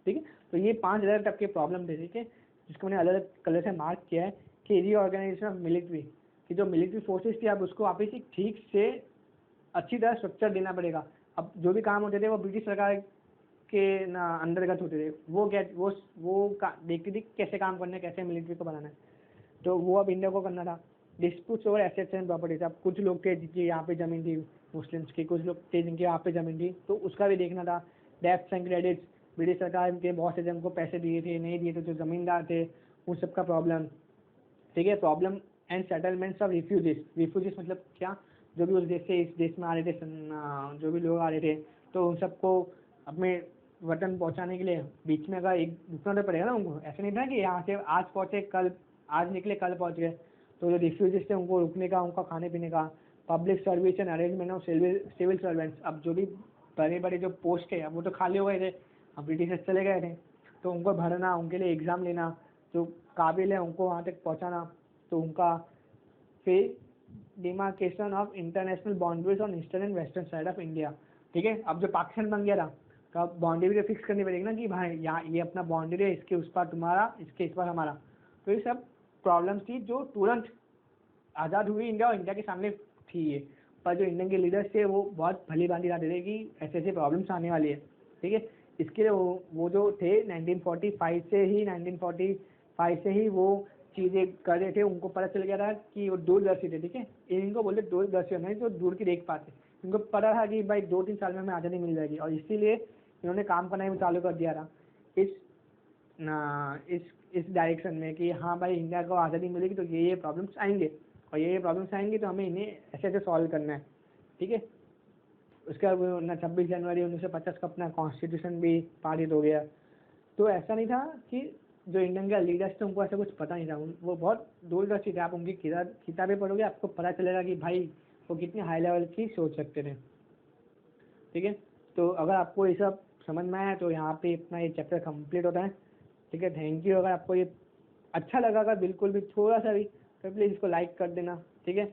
ठीक है, तो ये 5 अलग टाइप के प्रॉब्लम थे, ठीक है, जिसको मैंने अलग अलग कलर से मार्क किया है कि रीऑर्गेनाइजेशन ऑफ मिलिट्री, कि जो मिलिट्री फोर्सेस थी अब उसको वापस एक ठीक से अच्छी तरह स्ट्रक्चर देना पड़ेगा। अब जो भी काम होते थे वो ब्रिटिश सरकार के ना अंतर्गत होते थे, वो देखती थी कैसे काम करना है, कैसे मिलिट्री को बनाना है, तो वो अब इंडिया को करना था। Disputes over assets and properties, अब कुछ लोग थे जिनकी यहाँ पे जमीन थी मुस्लिम्स की, कुछ लोग थे जिनके यहाँ पे जमीन थी, तो उसका भी देखना था। डेब्ट्स एंड क्रेडिट्स, ब्रिटिश सरकार के बहुत से जन को पैसे दिए थे, नहीं दिए थे, जो जमींदार थे उन सबका प्रॉब्लम। ठीक है, problem and settlements of refugees, refugees मतलब क्या, जो भी उस देश से इस देश में आ रहे थे, जो भी लोग आ रहे थे, तो उन सबको अपने वतन पहुंचाने के लिए बीच में अगर एक रुकना तो पड़ेगा ना उनको। ऐसा नहीं था कि यहाँ से आज पहुंचे कल, आज निकले कल पहुंच गए। तो जो रिफ्यूजीज थे उनको रुकने का, उनका खाने पीने का, public service and arrangement of civil servants, अब जो भी बड़े बड़े जो पोस्ट है अब वो तो खाली हो गए थे, अब ब्रिटिशर्स चले गए थे, तो उनको भरना, उनके लिए एग्ज़ाम लेना, जो काबिल है उनको वहाँ तक पहुँचाना, तो उनका फिर demarcation of international boundaries on eastern and western side of India. ठीक है, अब जो पाकिस्तान बन गया था तो अब बाउंड्री भी फिक्स करनी पड़ेगी ना, कि भाई यहाँ ये अपना बाउंड्री है, इसके उस पार तुम्हारा, इसके इस पार हमारा। तो ये सब प्रॉब्लम्स थी जो तुरंत आज़ाद हुई इंडिया और इंडिया के सामने थी ये, पर जो इंडियन के लीडर्स थे वो बहुत भली भांति लाते थे कि ऐसे ऐसे प्रॉब्लम्स आने वाली है। ठीक है, इसके लिए वो जो थे 1945 से ही 1945 से ही वो चीज़ें कर रहे थे, उनको पता चल गया था कि वो दूरदर्शी थे। ठीक है, इनको बोलते दूरदर्शी नहीं, तो दूर की देख पाते, इनको पता था कि भाई 2-3 साल में हमें आज़ादी मिल जाएगी, और इसीलिए इन्होंने काम करना ही चालू कर दिया था इस डायरेक्शन में कि हाँ भाई इंडिया को आज़ादी मिलेगी तो ये प्रॉब्लम्स आएंगे, और ये प्रॉब्लम्स आएंगे तो हमें इन्हें ऐसे ऐसे सॉल्व करना है। ठीक है, उसके बाद ना 26 जनवरी 1950 का अपना कॉन्स्टिट्यूशन भी पारित हो गया। तो ऐसा नहीं था कि जो इंडियन के लीडर्स थे उनको ऐसा कुछ पता नहीं था, वो बहुत दूरदर्शी थे। आप उनकी किताबें पढ़ोगे आपको पता चलेगा कि भाई वो कितने हाई लेवल की सोच सकते थे। ठीक है, तो अगर आपको ये सब समझ में आया तो यहाँ पे अपना ये चैप्टर कंप्लीट होता है। ठीक है, थैंक यू। अगर आपको ये अच्छा लगा, अगर बिल्कुल भी थोड़ा सा भी, तो प्लीज़ इसको लाइक कर देना। ठीक है,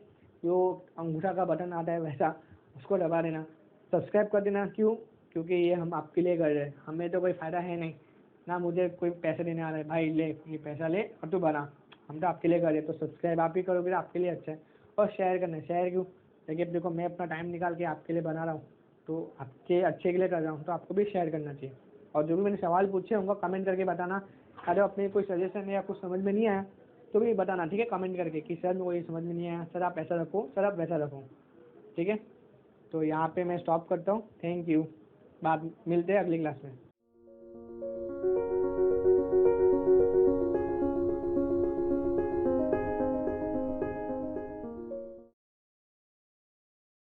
जो अंगूठा का बटन आता है वैसा उसको दबा देना, सब्सक्राइब कर देना। क्यों? क्योंकि ये हम आपके लिए कर रहे हैं, हमें तो कोई फ़ायदा है नहीं ना, मुझे कोई पैसे देने आ रहा है भाई ले ये पैसा ले और तू बना, हम तो आपके लिए कर रहे हैं। तो सब्सक्राइब आप ही करोगे तो आपके लिए अच्छा है, और शेयर करना है। शेयर क्यों? लेकिन देखो मैं अपना टाइम निकाल के आपके लिए बना रहा हूँ, तो आपके अच्छे के लिए कर रहा हूँ, तो आपको भी शेयर करना चाहिए। और जो भी मैंने सवाल पूछे उनको कमेंट करके बताना। अगर अपने कोई सजेशन या कुछ समझ में नहीं आया तो भी बताना, ठीक है, कमेंट करके कि सर मेरे को ये समझ में नहीं आया, सर आप ऐसा रखो, सर आप वैसा रखो। ठीक है, तो यहाँ पे मैं स्टॉप करता हूँ। Thank you. बाद मिलते हैं अगली क्लास में।